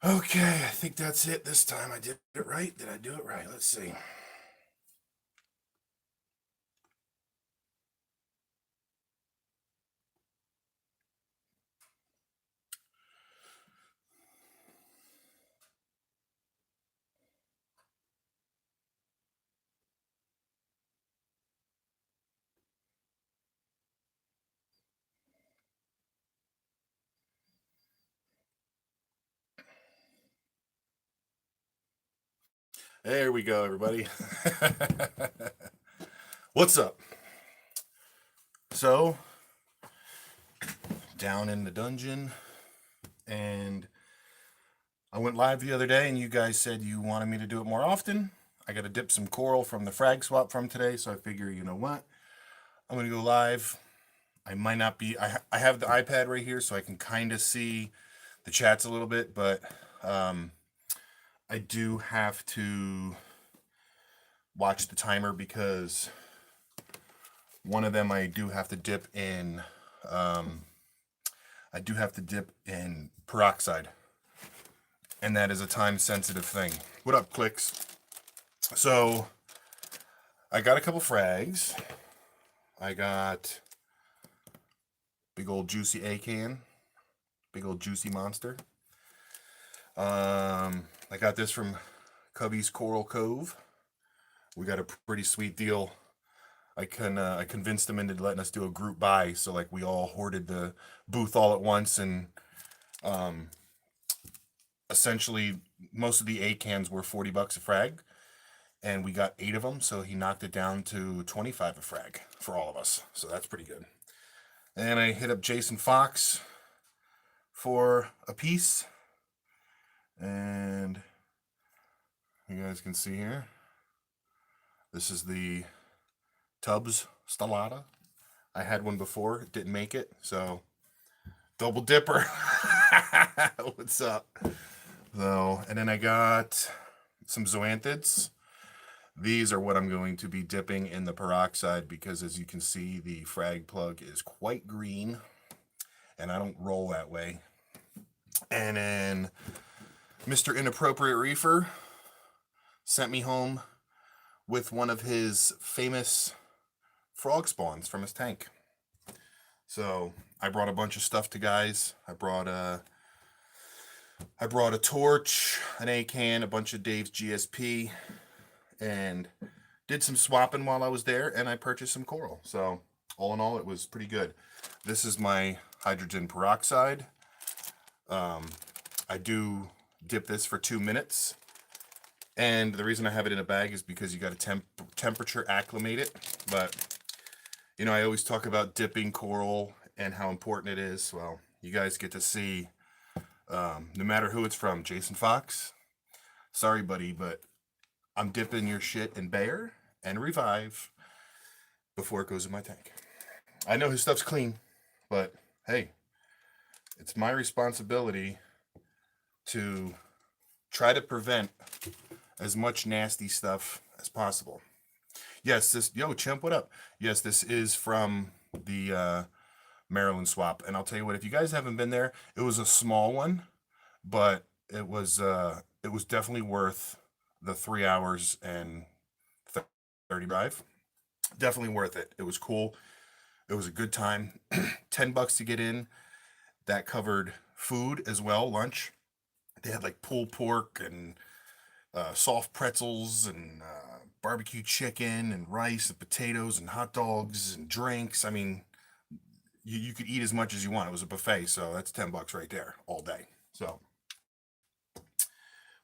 Okay, I think that's it this time. I did it right. Did I do it right? Let's see. There we go, everybody. What's up? So, down in the dungeon, and I went live the other day, and you guys said you wanted me to do it more often. I got to dip some coral from the frag swap from today, so I figure, you know what? I'm going to go live. I might not be, I have the iPad right here, so I can kind of see the chats a little bit, but um, I do have to watch the timer because one of them I do have to dip in. Um, I do have to dip in peroxide, and that is a time-sensitive thing. What up, clicks? So I got a couple frags. I got big old juicy A can, big old juicy monster. I got this from Cubby's Coral Cove. We got a pretty sweet deal. I convinced them into letting us do a group buy, so like we all hoarded the booth all at once, and um, essentially most of the A cans were $40 a frag, and we got 8 of them, so he knocked it down to 25 a frag for all of us. So that's pretty good. And I hit up Jason Fox for a piece, and you guys can see here. This is the Tubbs Stellata. I had one before, it didn't make it, so double dipper. What's up? So, and then I got some zoanthids. These are what I'm going to be dipping in the peroxide because, as you can see, the frag plug is quite green, and I don't roll that way. And then Mr. Inappropriate Reefer sent me home with one of his famous frog spawns from his tank. So I brought a bunch of stuff to guys. I brought a torch, an A can, a bunch of Dave's GSP, and did some swapping while I was there, and I purchased some coral. So all in all, it was pretty good. This is my hydrogen peroxide. I do dip this for 2 minutes, and the reason I have it in a bag is because you got to temperature acclimate it. But you know, I always talk about dipping coral and how important it is. Well, you guys get to see, no matter who it's from. Jason Fox, sorry buddy, but I'm dipping your shit in Bayer and Revive before it goes in my tank. I know his stuff's clean, but hey, it's my responsibility to try to prevent as much nasty stuff as possible. Yes, this, yo, Chimp, what up? Yes, this is from the Maryland swap. And I'll tell you what, if you guys haven't been there, it was a small one, but it was definitely worth the 3 hours and 30 drive. Definitely worth it. It was cool. It was a good time. $10 to get in. That covered food as well, lunch. They had like pulled pork and soft pretzels and barbecue chicken and rice and potatoes and hot dogs and drinks. I mean, you could eat as much as you want. It was a buffet, so that's $10 right there all day. So,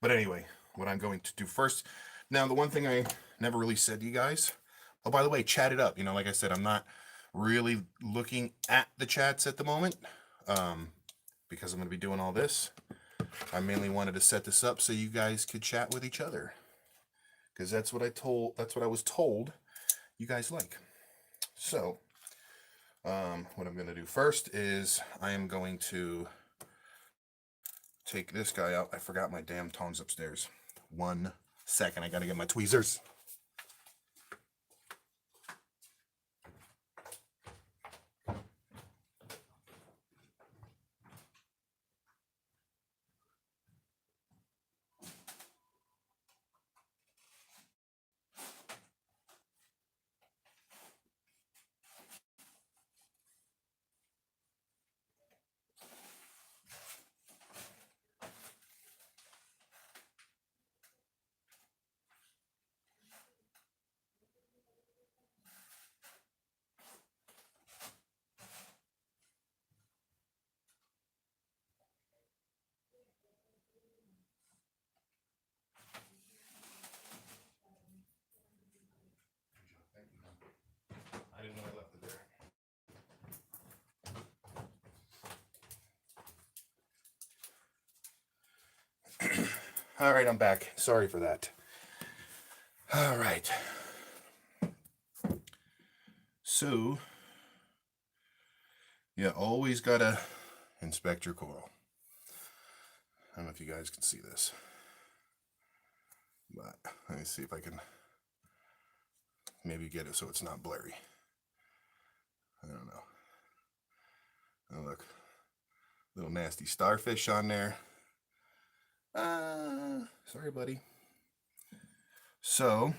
but anyway, what I'm going to do first. Now, the one thing I never really said to you guys. Oh, by the way, chat it up. You know, like I said, I'm not really looking at the chats at the moment because I'm going to be doing all this. I mainly wanted to set this up so you guys could chat with each other because that's what I was told you guys like. So, what I'm going to do first is I am going to take this guy out. I forgot my damn tongs upstairs. 1 second, I got to get my tweezers. All right, I'm back. Sorry for that. All right. So, you always gotta inspect your coral. I don't know if you guys can see this, but let me see if I can maybe get it so it's not blurry. I don't know. Oh, look. Little nasty starfish on there. Sorry, buddy. So,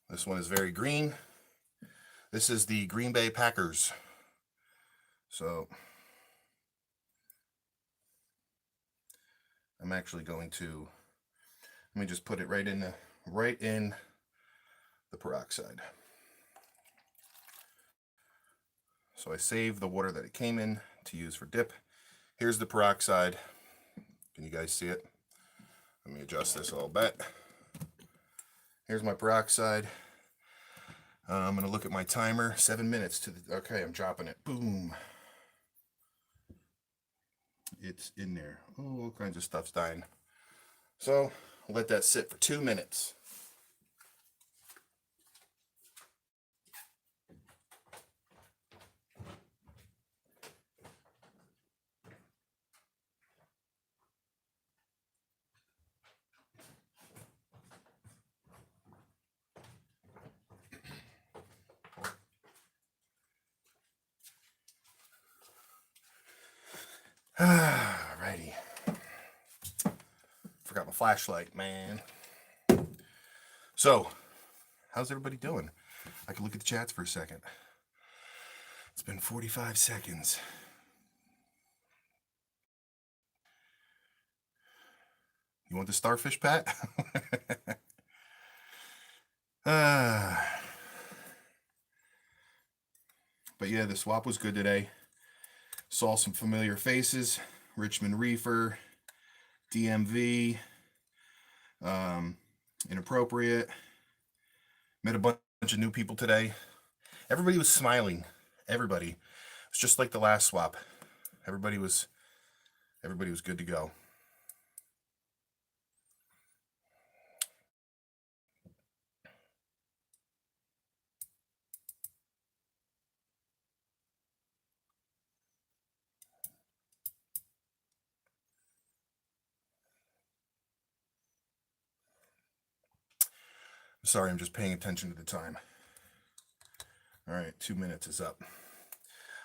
this one is very green. This is the Green Bay Packers. So, I'm actually going to, let me just put it right in the peroxide. So I save the water that it came in to use for dip. Here's the peroxide. Can you guys see it? Let me adjust this a little bit. Here's my peroxide. I'm going to look at my timer. 7 minutes to the... Okay, I'm dropping it. Boom. It's in there. Oh, all kinds of stuff's dying. So, I'll let that sit for 2 minutes. Alrighty. Forgot my flashlight, man. So, how's everybody doing? I can look at the chats for a second. It's been 45 seconds. You want the starfish, Pat? But yeah, the swap was good today. Saw some familiar faces. Richmond Reefer, DMV, Inappropriate. Met a bunch of new people today. Everybody was smiling. Everybody. It's just like the last swap. Everybody was good to go. Sorry, I'm just paying attention to the time. All right, 2 minutes is up.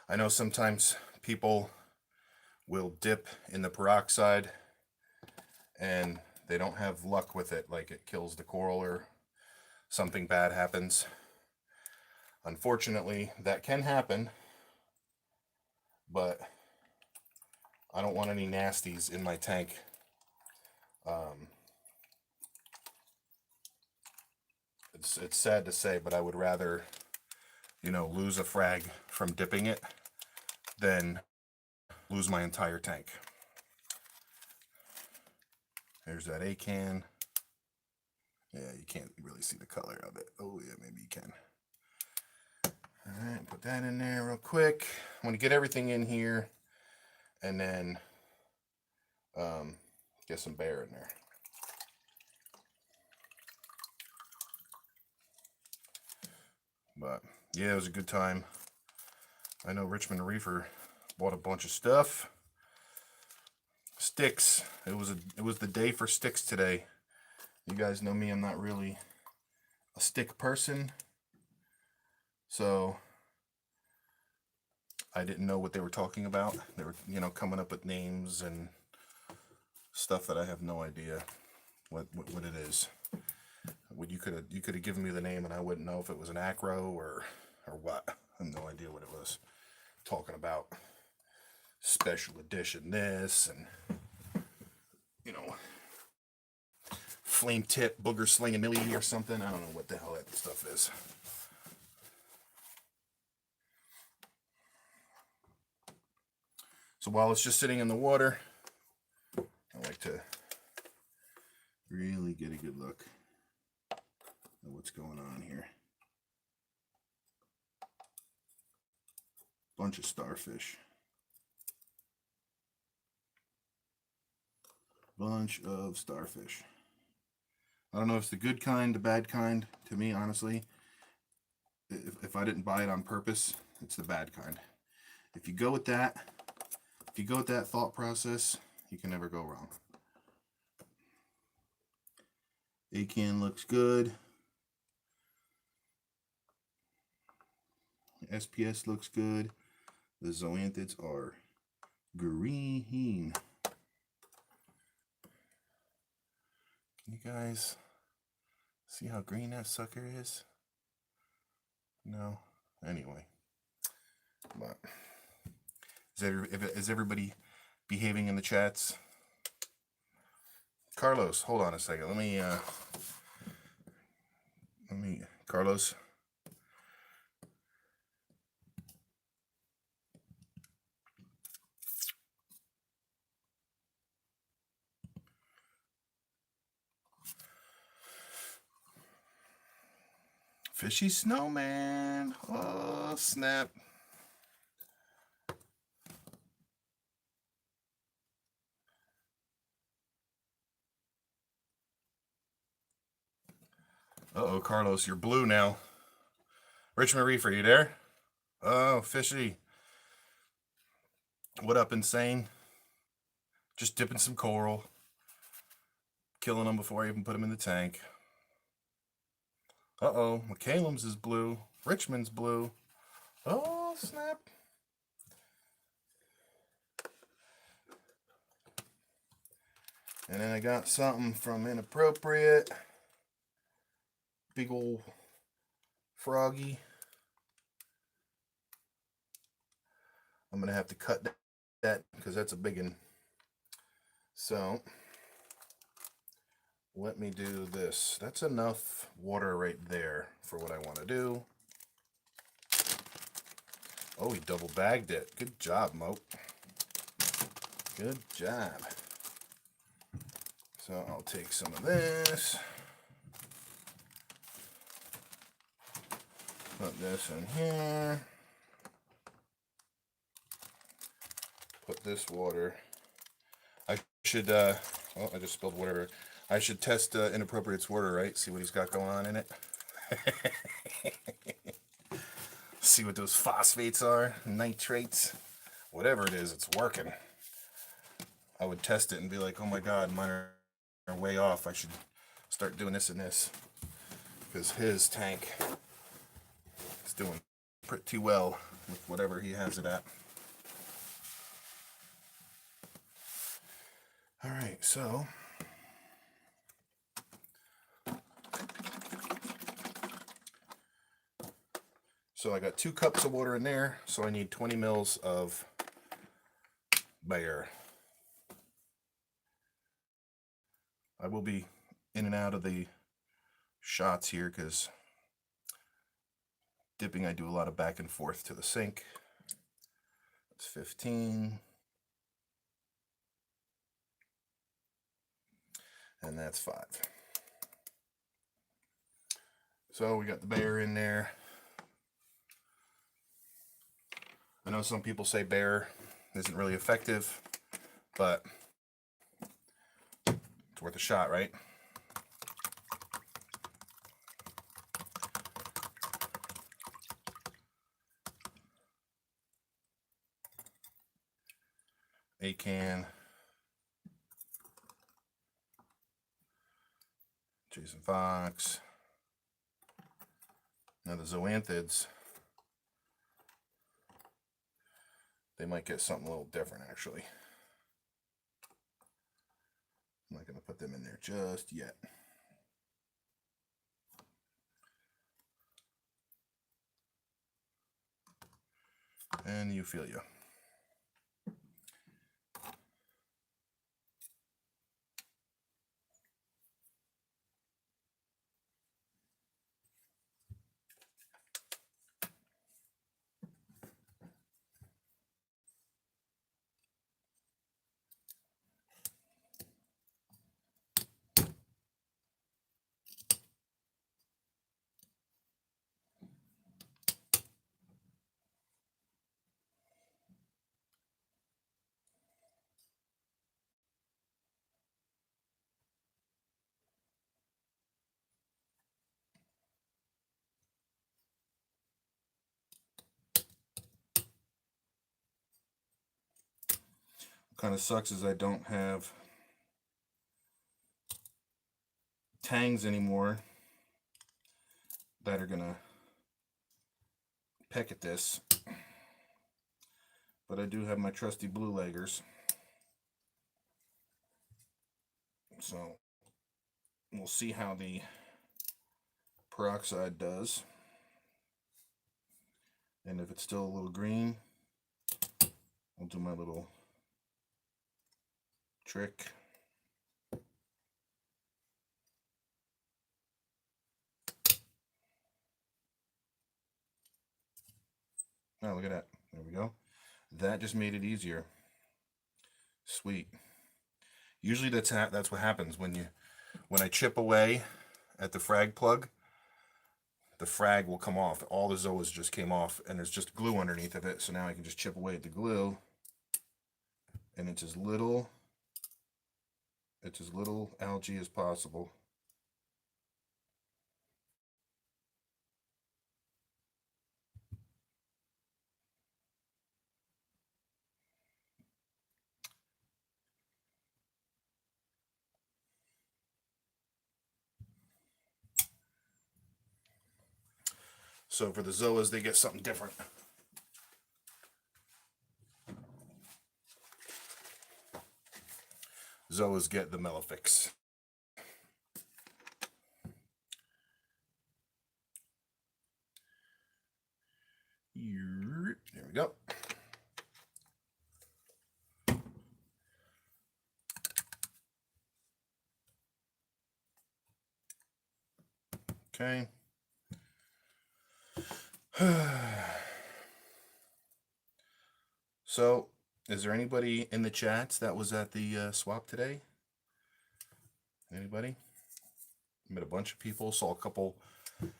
I know sometimes people will dip in the peroxide and they don't have luck with it, like it kills the coral or something bad happens. Unfortunately, that can happen, but I don't want any nasties in my tank. It's sad to say, but I would rather, lose a frag from dipping it than lose my entire tank. There's that A can. Yeah, you can't really see the color of it. Oh yeah, maybe you can. All right, put that in there real quick. I want to get everything in here, and then get some bear in there. But yeah, it was a good time. I know Richmond Reefer bought a bunch of stuff. Sticks. It was the day for sticks today. You guys know me, I'm not really a stick person. So I didn't know what they were talking about. They were, coming up with names and stuff that I have no idea what it is. You could have given me the name and I wouldn't know if it was an acro or what. I have no idea what it was talking about. Special edition this and flame tip booger slinging millie or something. I don't know what the hell that stuff is. So while it's just sitting in the water, I like to really get a good look at what's going on here. Bunch of starfish. Bunch of starfish. I don't know if it's the good kind, the bad kind. To me, honestly, if I didn't buy it on purpose, it's the bad kind. If you go with that thought process, you can never go wrong. A-can looks good. SPS looks good. The zoanthids are green. Can you guys see how green that sucker is? No? Anyway. But is everybody behaving in the chats? Carlos, hold on a second. Let me Carlos. Fishy snowman. Oh, snap. Uh-oh, Carlos, you're blue now. Richmond Reef, are you there? Oh, fishy. What up, insane? Just dipping some coral. Killing them before I even put them in the tank. Uh-oh, McCallum's is blue. Richmond's blue. Oh, snap. And then I got something from Inappropriate. Big old froggy. I'm going to have to cut that because that's a big one. So, let me do this. That's enough water right there for what I want to do. Oh, he double bagged it. Good job, Mope. Good job. So I'll take some of this. Put this in here. Put this water. I should, oh, I just spilled water. I should test Inappropriate's water, right? See what he's got going on in it. See what those phosphates are, nitrates, whatever it is, it's working. I would test it and be like, oh my God, mine are way off. I should start doing this and this. Because his tank is doing pretty well with whatever he has it at. All right, so I got 2 cups of water in there, so I need 20 mils of Bayer. I will be in and out of the shots here because dipping I do a lot of back and forth to the sink. That's 15. And that's 5. So we got the Bayer in there. I know some people say Bayer isn't really effective, but it's worth a shot, right? A-can. Jason Fox. Now the zoanthids, they might get something a little different, actually. I'm not going to put them in there just yet. And Euphyllia. Kind of sucks is I don't have tangs anymore that are gonna peck at this, but I do have my trusty blue leggers, so we'll see how the peroxide does, and if it's still a little green, I'll do my little trick. Oh, look at that. There we go. That just made it easier. Sweet. Usually that's what happens when I chip away at the frag plug, the frag will come off. All the zoas just came off, and there's just glue underneath of it, so now I can just chip away at the glue, and it's as little algae as possible. So for the zoas, they get something different. Zoas get the Melifix. There we go. Okay. So, is there anybody in the chats that was at the swap today? Anybody? Met a bunch of people, saw a couple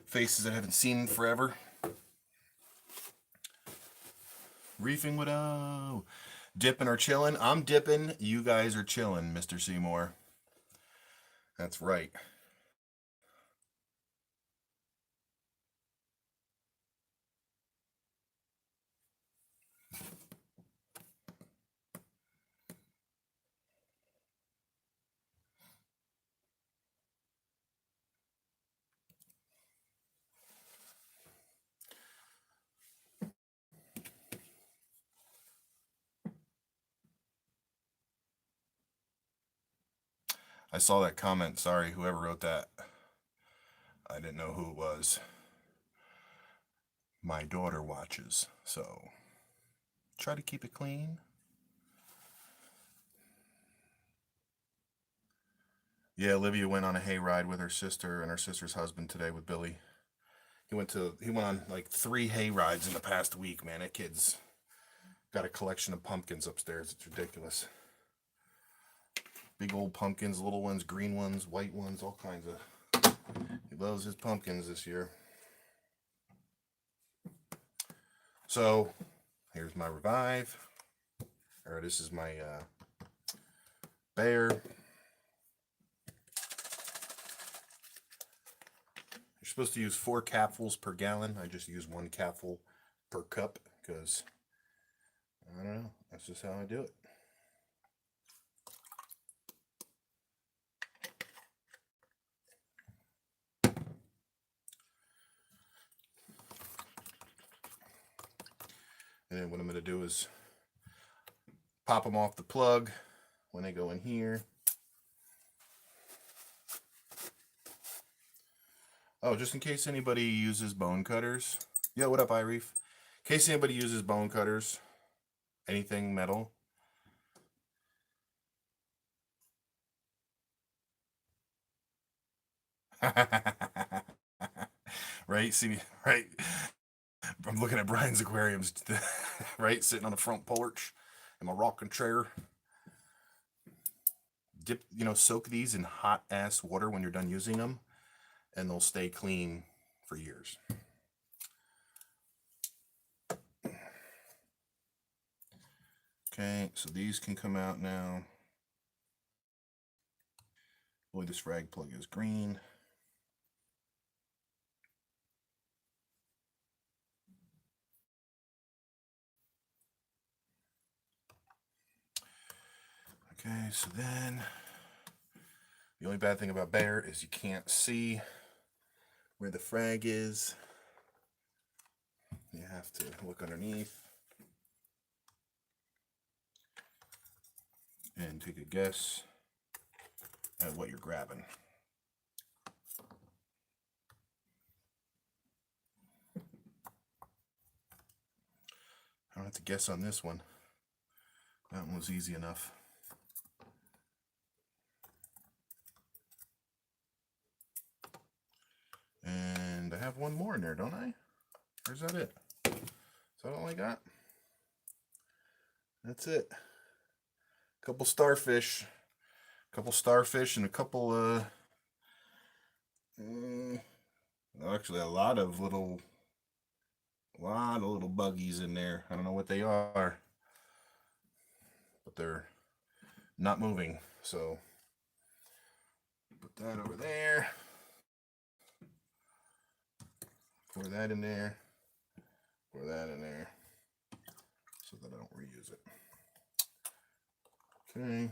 faces I haven't seen in forever. Reefing widow. Dipping or chilling? I'm dipping. You guys are chilling, Mr. Seymour. That's right. I saw that comment. Sorry, whoever wrote that. I didn't know who it was. My daughter watches, so try to keep it clean. Yeah, Olivia went on a hayride with her sister and her sister's husband today with Billy. He went on like 3 hayrides in the past week, man. That kid's got a collection of pumpkins upstairs. It's ridiculous. Big old pumpkins, little ones, green ones, white ones, all kinds of. He loves his pumpkins this year. So, here's my revive. Or this is my bear. You're supposed to use 4 capfuls per gallon. I just use 1 capful per cup because, I don't know, that's just how I do it. And then what I'm going to do is pop them off the plug when they go in here. Oh, just in case anybody uses bone cutters. Yo, what up, Reef? In case anybody uses bone cutters, anything metal. Right? See, right? I'm looking at Brian's aquariums, right? Sitting on the front porch in my rocking chair. Dip, soak these in hot ass water when you're done using them, and they'll stay clean for years. Okay, so these can come out now. Boy, this frag plug is green. Okay, so then the only bad thing about Bear is you can't see where the frag is. You have to look underneath and take a guess at what you're grabbing. I don't have to guess on this one. That one was easy enough. And I have one more in there, don't I? Or is that it? Is that all I got? That's it. Couple starfish. And a couple, actually a lot of little buggies in there. I don't know what they are, but they're not moving. So put that over there. Pour that in there. Pour that in there so that I don't reuse it. Okay.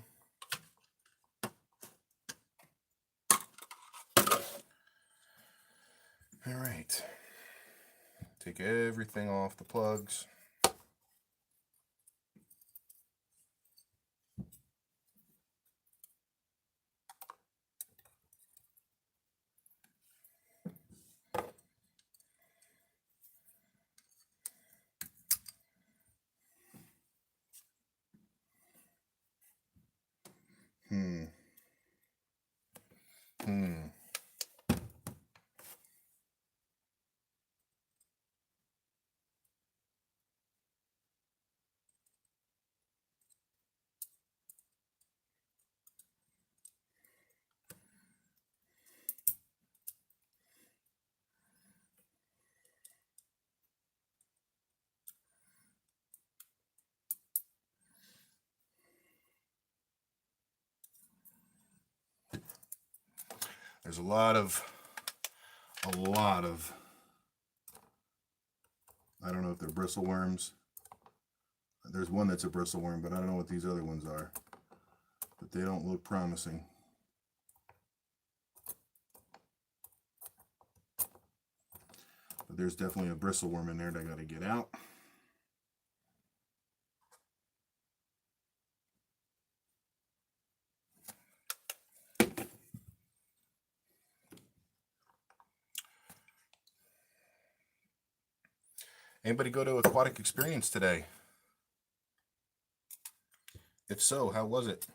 All right. Take everything off the plugs. There's a lot of, I don't know if they're bristleworms. There's one that's a bristleworm, but I don't know what these other ones are. But they don't look promising. But there's definitely a bristleworm in there that I got to get out. Anybody go to Aquatic Experience today? If so, how was it?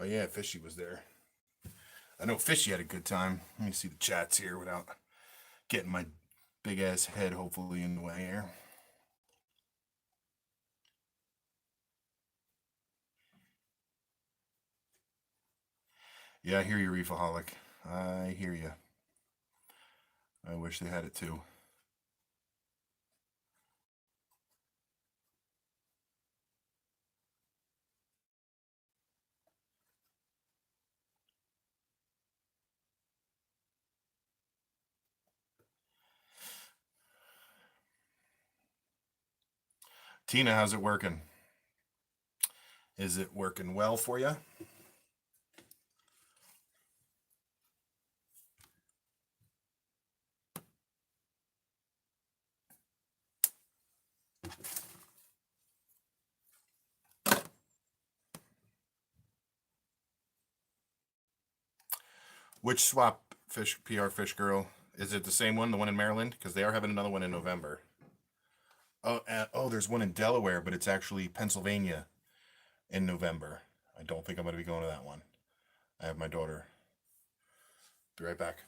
Oh yeah, Fishy was there. I know Fishy had a good time. Let me see the chats here without getting my big ass head hopefully in the way here. Yeah, I hear you, Reefaholic. I hear you. I wish they had it too. Tina, how's it working? Is it working well for you? Which swap fish PR Fish Girl? Is it the same one, the one in Maryland? Because they are having another one in November. Oh, there's one in Delaware, but it's actually Pennsylvania in November. I don't think I'm going to be going to that one. I have my daughter. Be right back.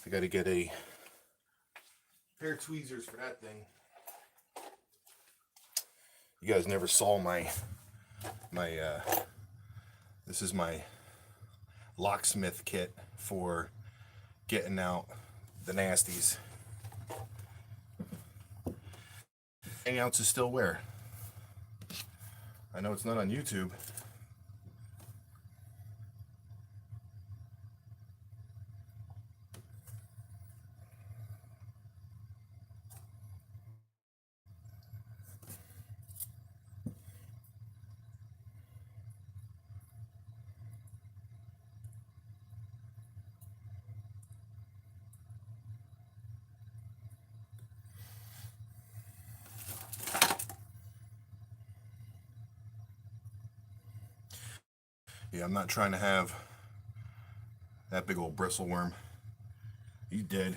I got to get a pair of tweezers for that thing. You guys never saw my this is my locksmith kit for getting out the nasties. Hangouts is still where? I know it's not on YouTube. Yeah, I'm not trying to have that big old bristleworm. He's dead.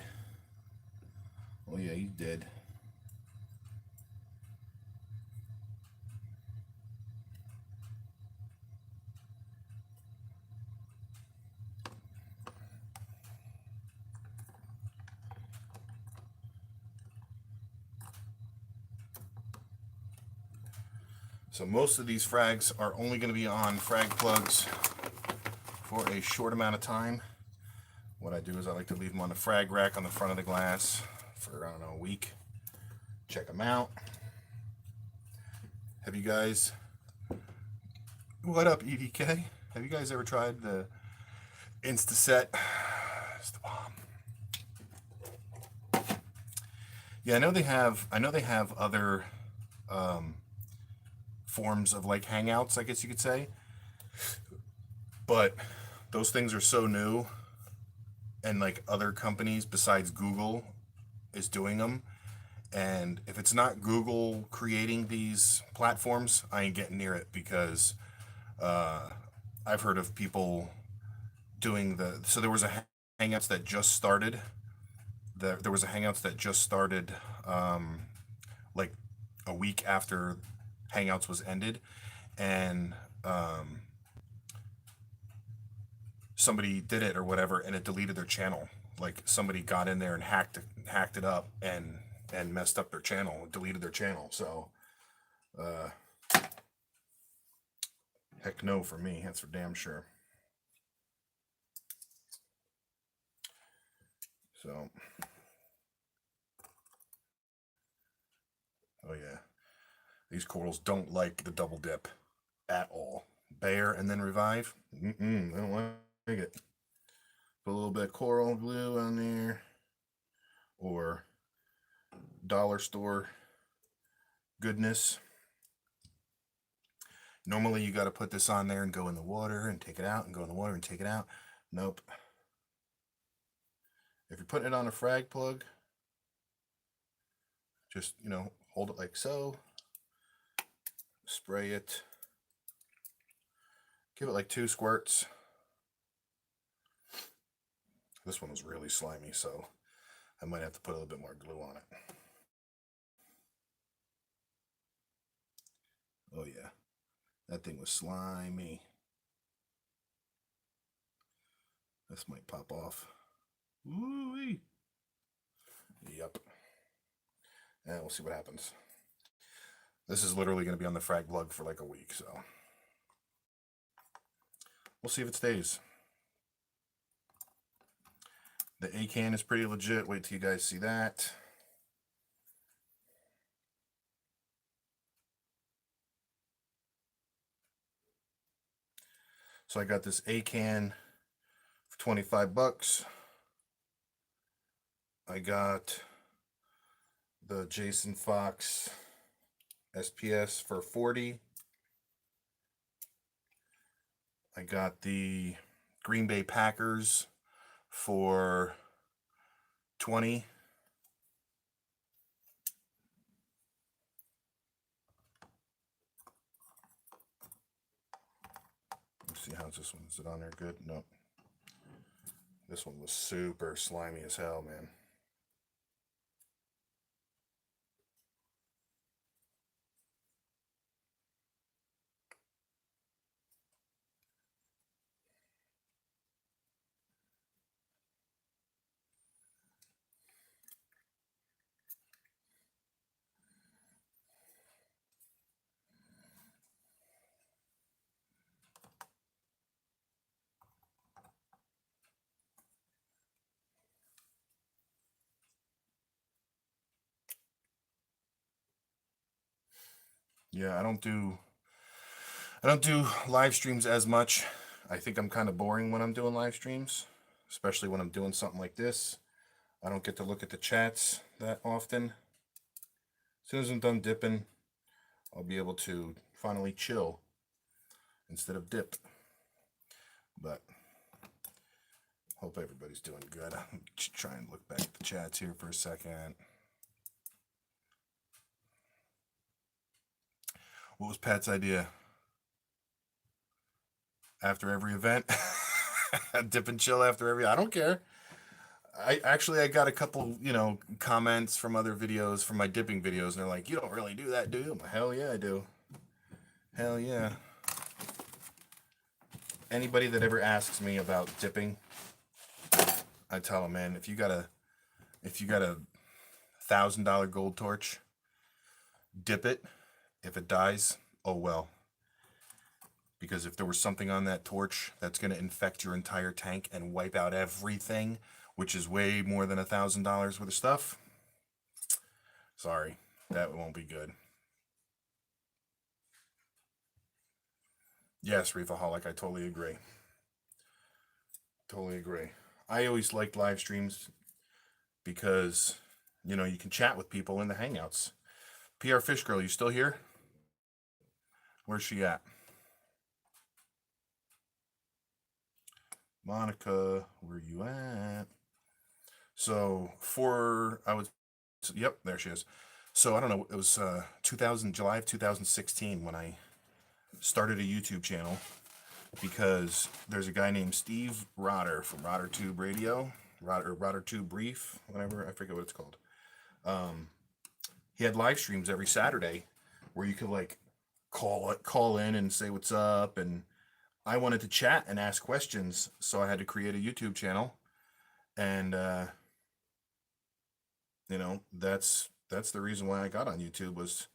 Oh yeah, he's dead. So most of these frags are only going to be on frag plugs for a short amount of time. What I do is I like to leave them on the frag rack on the front of the glass for, I don't know, a week. Check them out. Have you guys... What up, EDK? Have you guys ever tried the Instaset? It's the bomb. Yeah, I know they have other forms of like hangouts, I guess you could say. But those things are so new, and like other companies besides Google is doing them. And if it's not Google creating these platforms, I ain't getting near it, because I've heard of people doing so there was a Hangouts that just started. There was a Hangouts that just started like a week after Hangouts was ended, and somebody did it or whatever, and it deleted their channel. Like somebody got in there and hacked it up and messed up their channel, deleted their channel. So heck no for me, that's for damn sure. So oh yeah, these corals don't like the double dip at all. Bear and then revive, I don't like it. Put a little bit of coral glue on there, or dollar store goodness. Normally you got to put this on there and go in the water and take it out, and go in the water and take it out. Nope. If you're putting it on a frag plug, just, hold it like so, spray it, give it like 2 squirts. This one was really slimy, so I might have to put a little bit more glue on it. Oh yeah, that thing was slimy. This might pop off. Woo-wee. Yep. And we'll see what happens. This is literally going to be on the frag plug for like a week, so we'll see if it stays. The A-can is pretty legit. Wait till you guys see that. So I got this A can for 25 bucks. I got the Jason Fox SPS for 40. I got the Green Bay Packers for 20. Let's see, how's this one? Is it on there good? Nope. This one was super slimy as hell, man. Yeah, I don't do live streams as much. I think I'm kind of boring when I'm doing live streams, especially when I'm doing something like this. I don't get to look at the chats that often. As soon as I'm done dipping, I'll be able to finally chill instead of dip. But hope everybody's doing good. I'm try and look back at the chats here for a second. What was Pat's idea? After every event? Dip and chill after every... I don't care. I got a couple, comments from other videos, from my dipping videos, and they're like, you don't really do that, do you? I'm like, hell yeah, I do. Hell yeah. Anybody that ever asks me about dipping, I tell them, man, if you got a $1,000 gold torch, dip it. If it dies, oh well. Because if there was something on that torch that's going to infect your entire tank and wipe out everything, which is way more than $1,000 worth of stuff, sorry, that won't be good. Yes, Reefaholic, I totally agree. Totally agree. I always liked live streams because, you can chat with people in the Hangouts. PR Fish Girl, you still here? Where's she at? Monica, where you at? So yep, there she is. So I don't know, it was July of 2016 when I started a YouTube channel, because there's a guy named Steve Rotter from RotterTube Radio, RotterTube Reef, whatever, I forget what it's called. He had live streams every Saturday where you could like call in and say what's up, and I wanted to chat and ask questions, so I had to create a YouTube channel, and that's the reason why I got on YouTube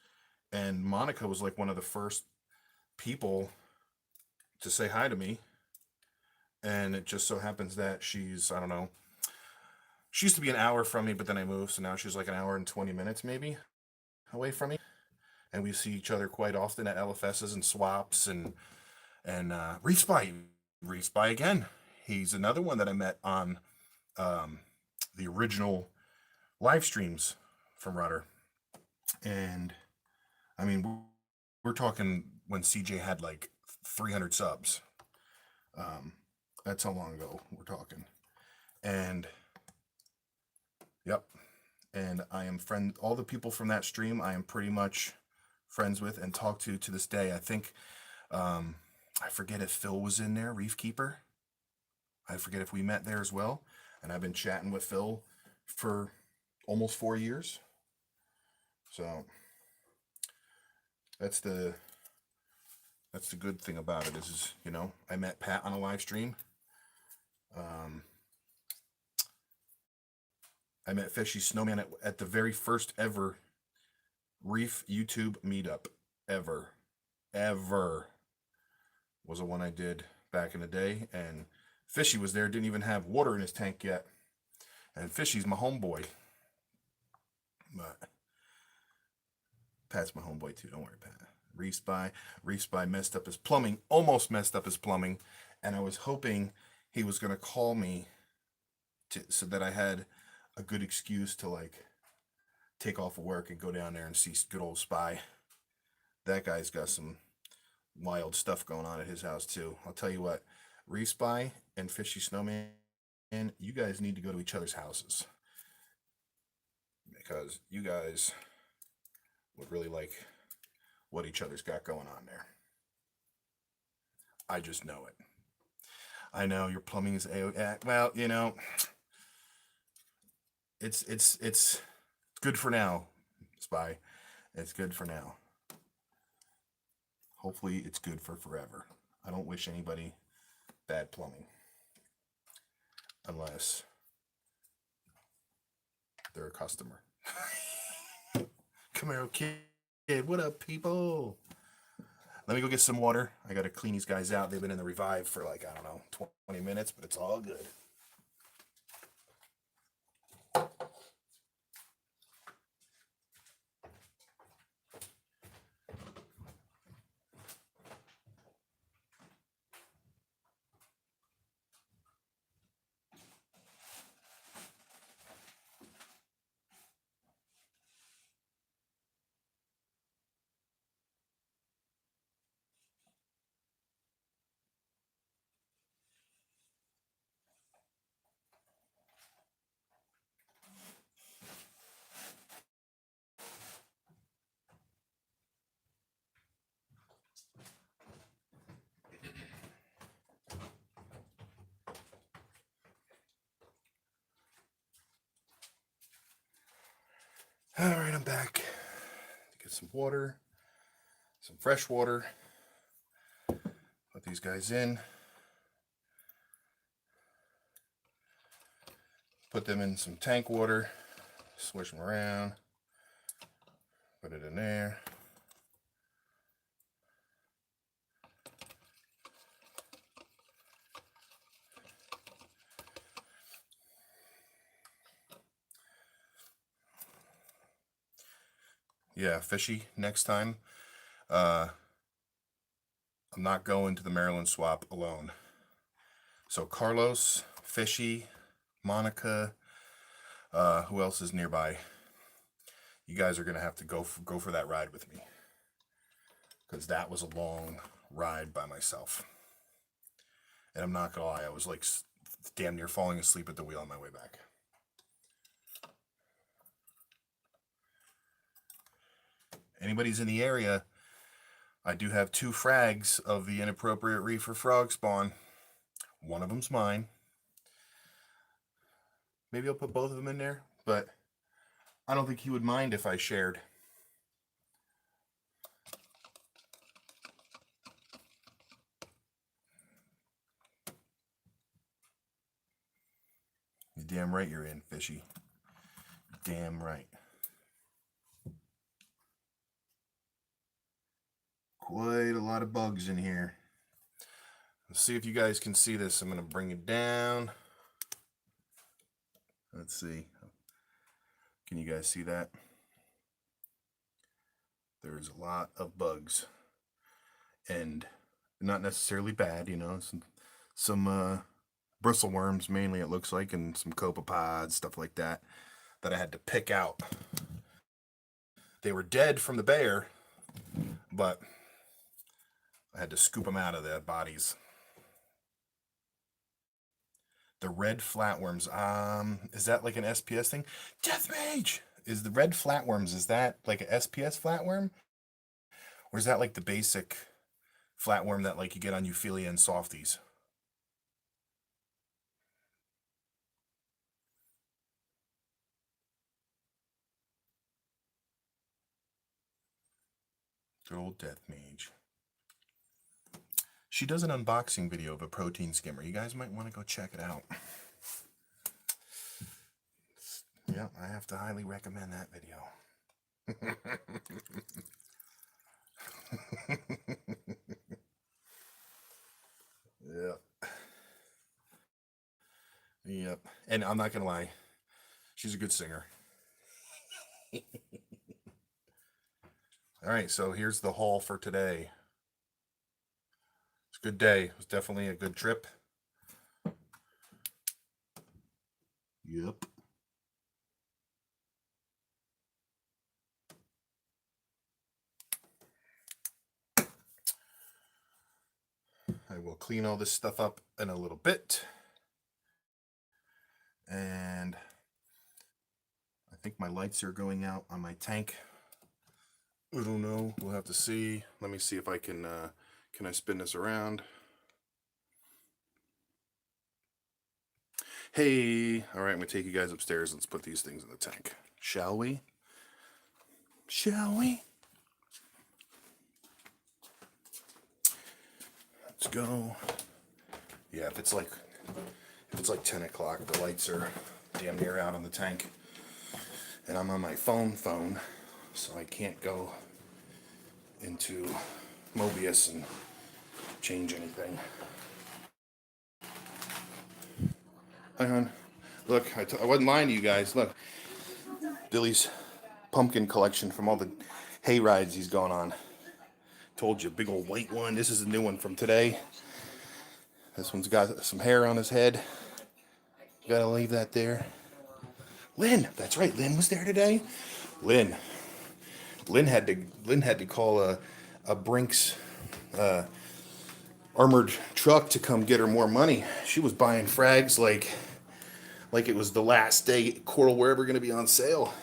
and Monica was like one of the first people to say hi to me, and it just so happens that she's, I don't know, she used to be an hour from me, but then I moved, so now she's like an hour and 20 minutes maybe away from me, and we see each other quite often at LFSs and swaps, and Reef Spy again. He's another one that I met on the original live streams from Rudder. And I mean, we're talking when CJ had like 300 subs. That's how long ago we're talking. And yep. And I am all the people from that stream I am pretty much friends with and talk to this day. I think, I forget if Phil was in there, Reef Keeper. I forget if we met there as well. And I've been chatting with Phil for almost 4 years. So that's the good thing about it is, I met Pat on a live stream. I met Fishy Snowman at the very first ever Reef YouTube meetup ever was the one I did back in the day, and Fishy was there, didn't even have water in his tank yet, and Fishy's my homeboy, but Pat's my homeboy too, don't worry, Pat. Reef Spy. Reef Spy messed up his plumbing, almost messed up his plumbing, and I was hoping he was gonna call me so that I had a good excuse to like take off of work and go down there and see good old Spy. That guy's got some wild stuff going on at his house too. I'll tell you what, Reef Spy and Fishy Snowman, you guys need to go to each other's houses because you guys would really like what each other's got going on there. I just know it. I know your plumbing is well, you know, it's good for now, Spy. It's good for now. Hopefully it's good for forever. I don't wish anybody bad plumbing unless they're a customer. Come here, kid. What up, people? Let me go get some water. I got to clean these guys out. They've been in the Revive for like, I don't know, 20 minutes, but it's all good. All right, I'm back. Get some water, some fresh water. Put these guys in. Put them in some tank water. Swish them around. Put it in there. Yeah, Fishy, next time, I'm not going to the Maryland swap alone. So Carlos, Fishy, Monica, who else is nearby? You guys are going to have to go for that ride with me. Because that was a long ride by myself. And I'm not going to lie, I was like damn near falling asleep at the wheel on my way back. Anybody's in the area, I do have 2 frags of the inappropriate reefer frog spawn. One of them's mine. Maybe I'll put both of them in there, but I don't think he would mind if I shared. You're damn right you're in, Fishy. Damn right. Quite a lot of bugs in here. Let's see if you guys can see this. I'm going to bring it down. Let's see. Can you guys see that? There's a lot of bugs. And not necessarily bad, you know, some bristleworms mainly it looks like, and some copepods, stuff like that I had to pick out. They were dead from the bear, but I had to scoop them out of their bodies. The red flatworms, is that like an SPS thing? Death Mage! Is the red flatworms, is that like an SPS flatworm? Or is that like the basic flatworm that like you get on Euphilia and Softies? Good old Death Mage. She does an unboxing video of a protein skimmer. You guys might want to go check it out. Yeah, I have to highly recommend that video. Yep. Yep. And I'm not going to lie, she's a good singer. All right, so here's the haul for today. It's a good day. It was definitely a good trip. Yep. I will clean all this stuff up in a little bit. And I think my lights are going out on my tank. I don't know. We'll have to see. Let me see if I can I spin this around? Hey, all right, I'm gonna take you guys upstairs. Let's put these things in the tank. Shall we? Shall we? Let's go. Yeah, if it's like 10 o'clock, the lights are damn near out on the tank. And I'm on my phone, so I can't go into Mobius and change anything. Hi, hon. Look, I wasn't lying to you guys. Look, Billy's pumpkin collection from all the hay rides he's gone on. Told you, big old white one. This is a new one from today. This one's got some hair on his head. Gotta leave that there. Lynn, that's right. Lynn was there today. Lynn had to call a Brinks armored truck to come get her more money. She was buying frags like it was the last day coral were ever going to be on sale.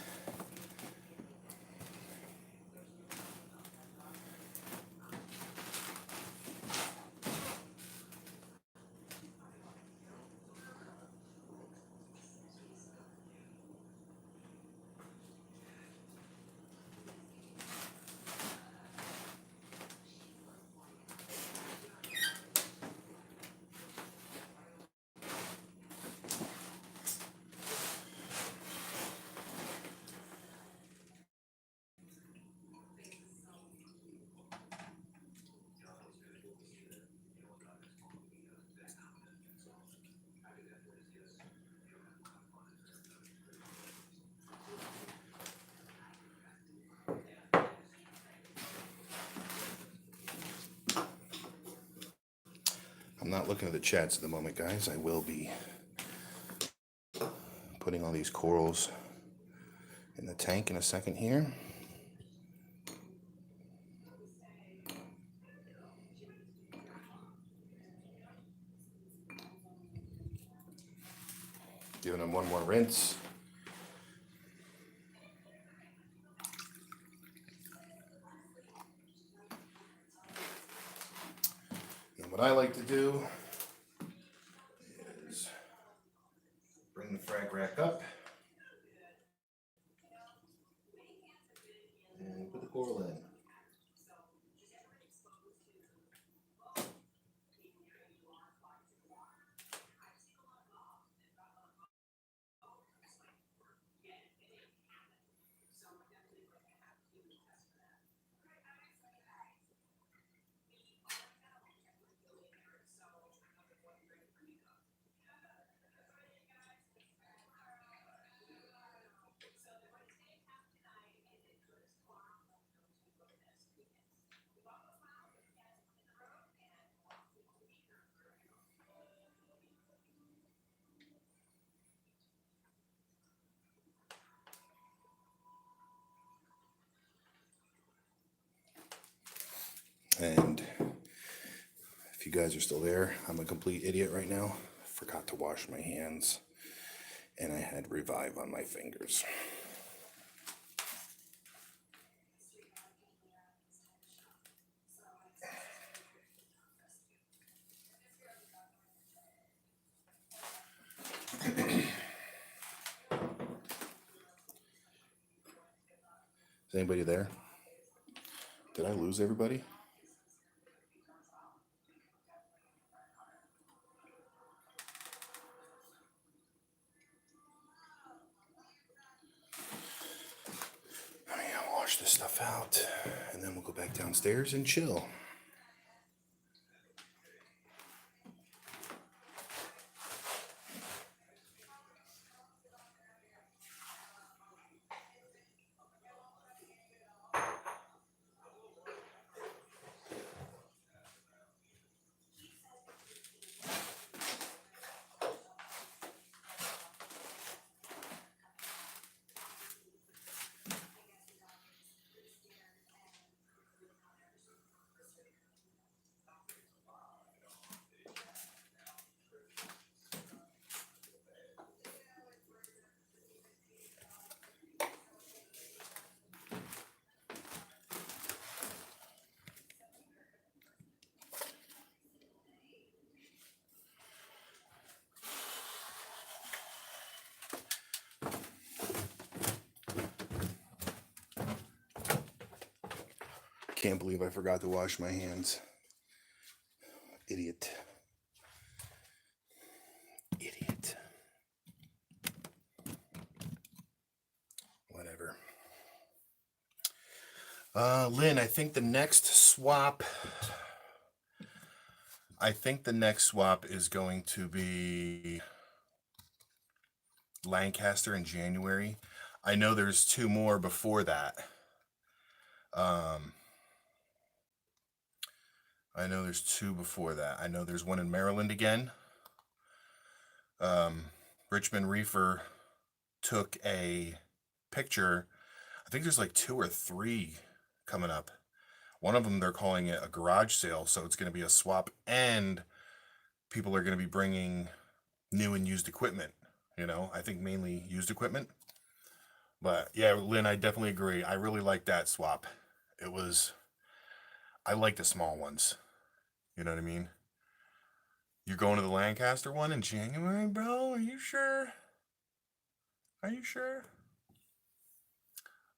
I'm not looking at the chats at the moment, guys. I will be putting all these corals in the tank in a second here. Giving them one more rinse. And what I like to do is bring the frag rack up and put the coral in. And if you guys are still there, I'm a complete idiot right now. Forgot to wash my hands, and I had Revive on my fingers. Is anybody there? Did I lose everybody? I'll wash this stuff out, and then we'll go back downstairs and chill. Can't believe I forgot to wash my hands. Idiot. Idiot. Whatever. Lynn, I think the next swap is going to be Lancaster in January. I know there's 2 more before that. I know there's 2 before that. I know there's one in Maryland again. Richmond Reefer took a picture. I think there's like 2 or 3 coming up. One of them, they're calling it a garage sale, so it's going to be a swap, and people are going to be bringing new and used equipment. You know, I think mainly used equipment. But yeah, Lynn, I definitely agree. I really like that swap. I like the small ones. You know what I mean? You're going to the Lancaster one in January, bro? Are you sure? Are you sure?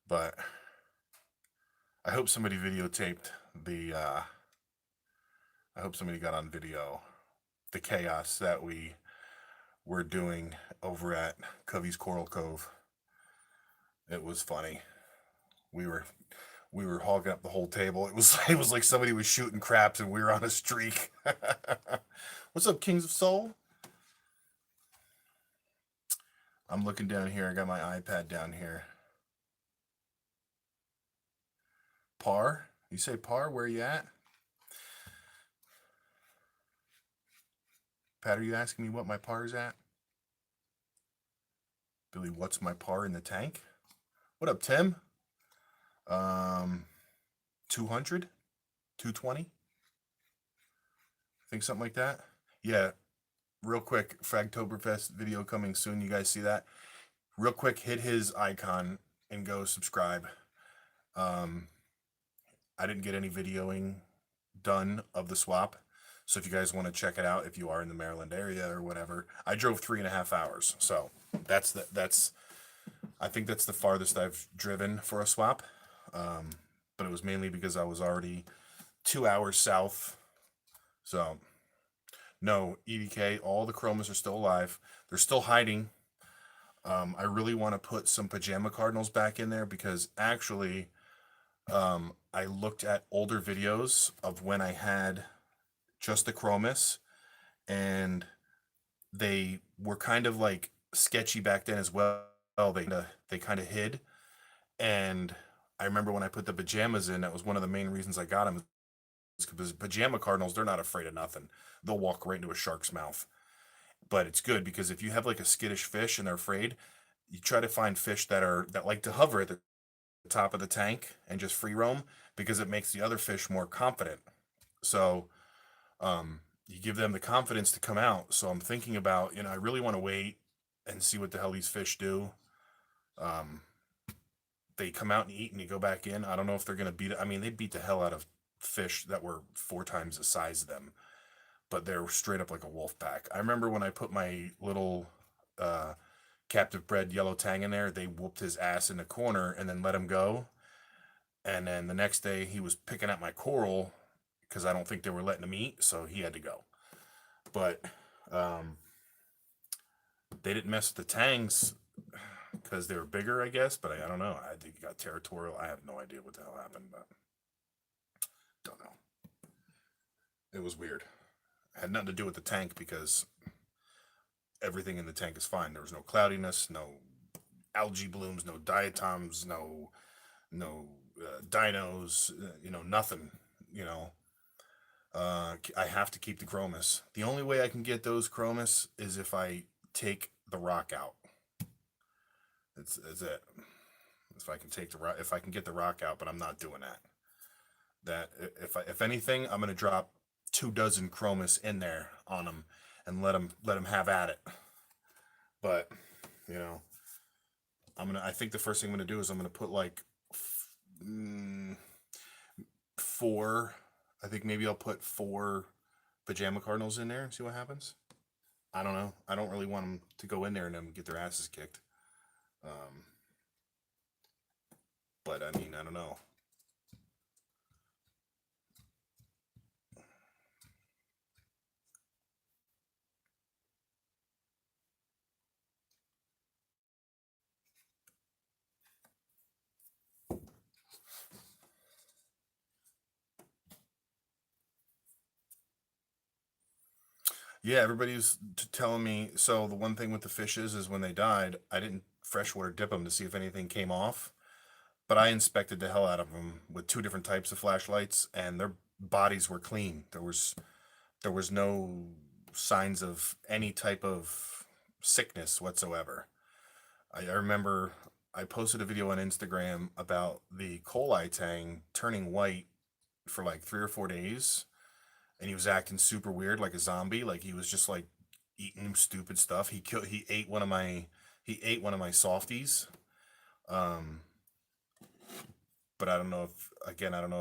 But I hope somebody videotaped the, I hope somebody got on video the chaos that we were doing over at Covey's Coral Cove. It was funny. We were hogging up the whole table. It was like somebody was shooting craps and we were on a streak. What's up, Kings of Soul? I'm looking down here. I got my iPad down here. Par? You say par? Where are you at? Pat, are you asking me what my par is at? Billy, what's my par in the tank? What up, Tim? 200? 220? I think something like that. Yeah, real quick, Fragtoberfest video coming soon. You guys see that? Real quick, hit his icon and go subscribe. I didn't get any videoing done of the swap, so if you guys want to check it out, if you are in the Maryland area or whatever, I drove 3.5 hours, so that's I think that's the farthest I've driven for a swap, but it was mainly because I was already 2 hours south. So no, EDK, all the chromas are still alive. They're still hiding. I really want to put some pajama cardinals back in there because actually I looked at older videos of when I had just the chromis, and they were kind of like sketchy back then as well. They kind of hid, and I remember when I put the pajamas in, that was one of the main reasons I got them, because pajama cardinals, they're not afraid of nothing. They'll walk right into a shark's mouth. But it's good because if you have like a skittish fish and they're afraid, you try to find fish that like to hover at the top of the tank and just free roam, because it makes the other fish more confident. So you give them the confidence to come out. So I'm thinking about, I really want to wait and see what the hell these fish do. They come out and eat and you go back in. I don't know if they're going to they beat the hell out of fish that were 4 times the size of them, but they're straight up like a wolf pack. I remember when I put my little captive bred yellow tang in there, they whooped his ass in the corner and then let him go. And then the next day he was picking at my coral because I don't think they were letting him eat, so he had to go. But they didn't mess with the tangs because they were bigger, I guess, but I don't know. I think he got territorial. I have no idea what the hell happened, but don't know. It was weird. It had nothing to do with the tank because everything in the tank is fine. There was no cloudiness, no algae blooms, no diatoms, no dinos, nothing, I have to keep the chromis. The only way I can get those chromis is if I take the rock out. That's it. If I can get the rock out, but I'm not doing that. That if anything, I'm gonna drop 24 chromis in there on them and let them have at it. But I think the first thing I'm gonna do is I'm gonna put like 4. I think maybe I'll put 4 pajama cardinals in there and see what happens. I don't know. I don't really want them to go in there and then get their asses kicked. But I mean, I don't know. Yeah, everybody's telling me. So the one thing with the fishes is when they died, I didn't freshwater dip them to see if anything came off, but I inspected the hell out of them with two different types of flashlights, and their bodies were clean. There was no signs of any type of sickness whatsoever. I remember I posted a video on Instagram about the coli tang turning white for like 3 or 4 days, and he was acting super weird, like a zombie. Like he was just like eating stupid stuff. He ate one of my softies. Um, but I don't know if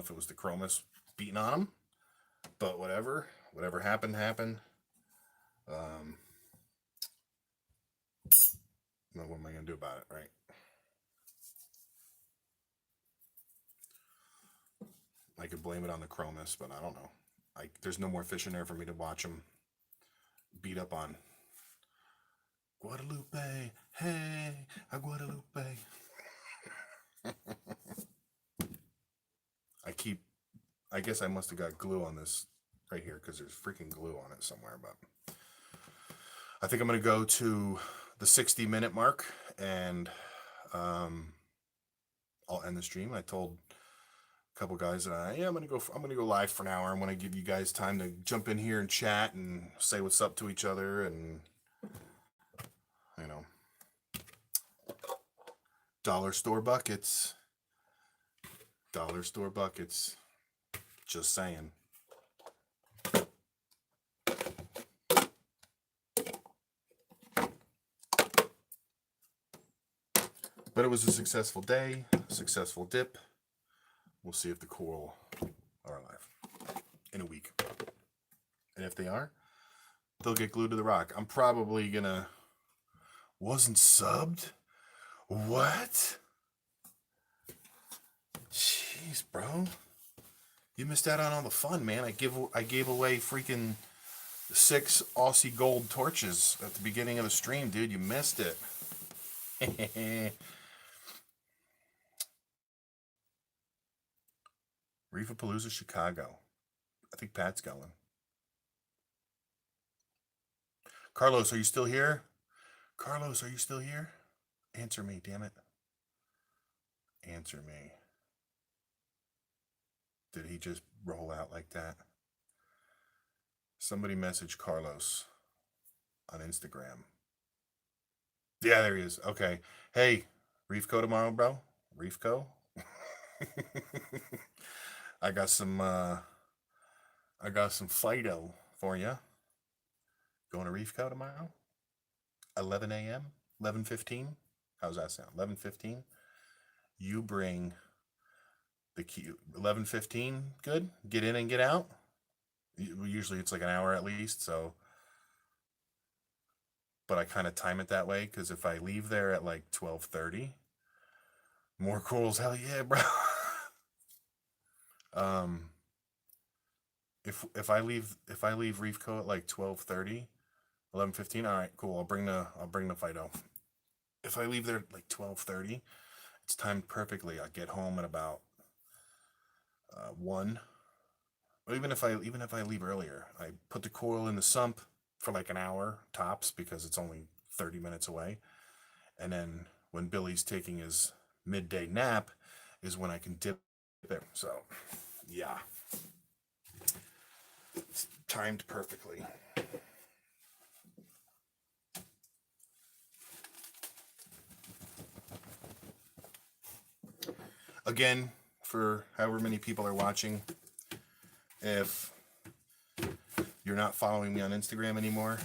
it was the chromis beating on him. But whatever happened happened. Um, what am I gonna do about it, right? I could blame it on the chromis, but I don't know. There's no more fish in there for me to watch them beat up on. Guadalupe, hey, a Guadalupe. I keep. I guess I must have got glue on this right here because there's freaking glue on it somewhere. But I think I'm gonna go to the 60-minute mark, and um, I'll end the stream. I told a couple guys that I'm gonna go live for an hour. I want to give you guys time to jump in here and chat and say what's up to each other, and you know, dollar store buckets, dollar store buckets. Just saying. But it was a successful day, successful dip. We'll see if the coral are alive in a week. And if they are, they'll get glued to the rock. I'm probably gonna. Wasn't subbed? What? Jeez, bro. You missed out on all the fun, man. I gave away freaking 6 Aussie gold torches at the beginning of the stream, dude. You missed it. Reefapalooza, Chicago. I think Pat's going. Carlos, are you still here? Carlos, are you still here? Answer me, damn it. Answer me. Did he just roll out like that? Somebody message Carlos on Instagram. Yeah, there he is. Okay. Hey, Reefco tomorrow, bro? Reefco? I got some Fido for you. Going to Reefco tomorrow? 11 a.m. 11:15. How's that sound? 11:15. You bring the key. 11:15. Good. Get in and get out. Usually it's like an hour at least. So, but I kind of time it that way because if I leave there at like 12:30, more corals. Hell yeah, bro. um, if I leave Reefco at like 12:30, 11:15. All right, cool. I'll bring the Fido. If I leave there at like 12:30, it's timed perfectly. I get home at about 1. Or even if I leave earlier, I put the coral in the sump for like an hour tops because it's only 30 minutes away. And then when Billy's taking his midday nap is when I can dip it. So, yeah. It's timed perfectly. Again, for however many people are watching, if you're not following me on Instagram anymore,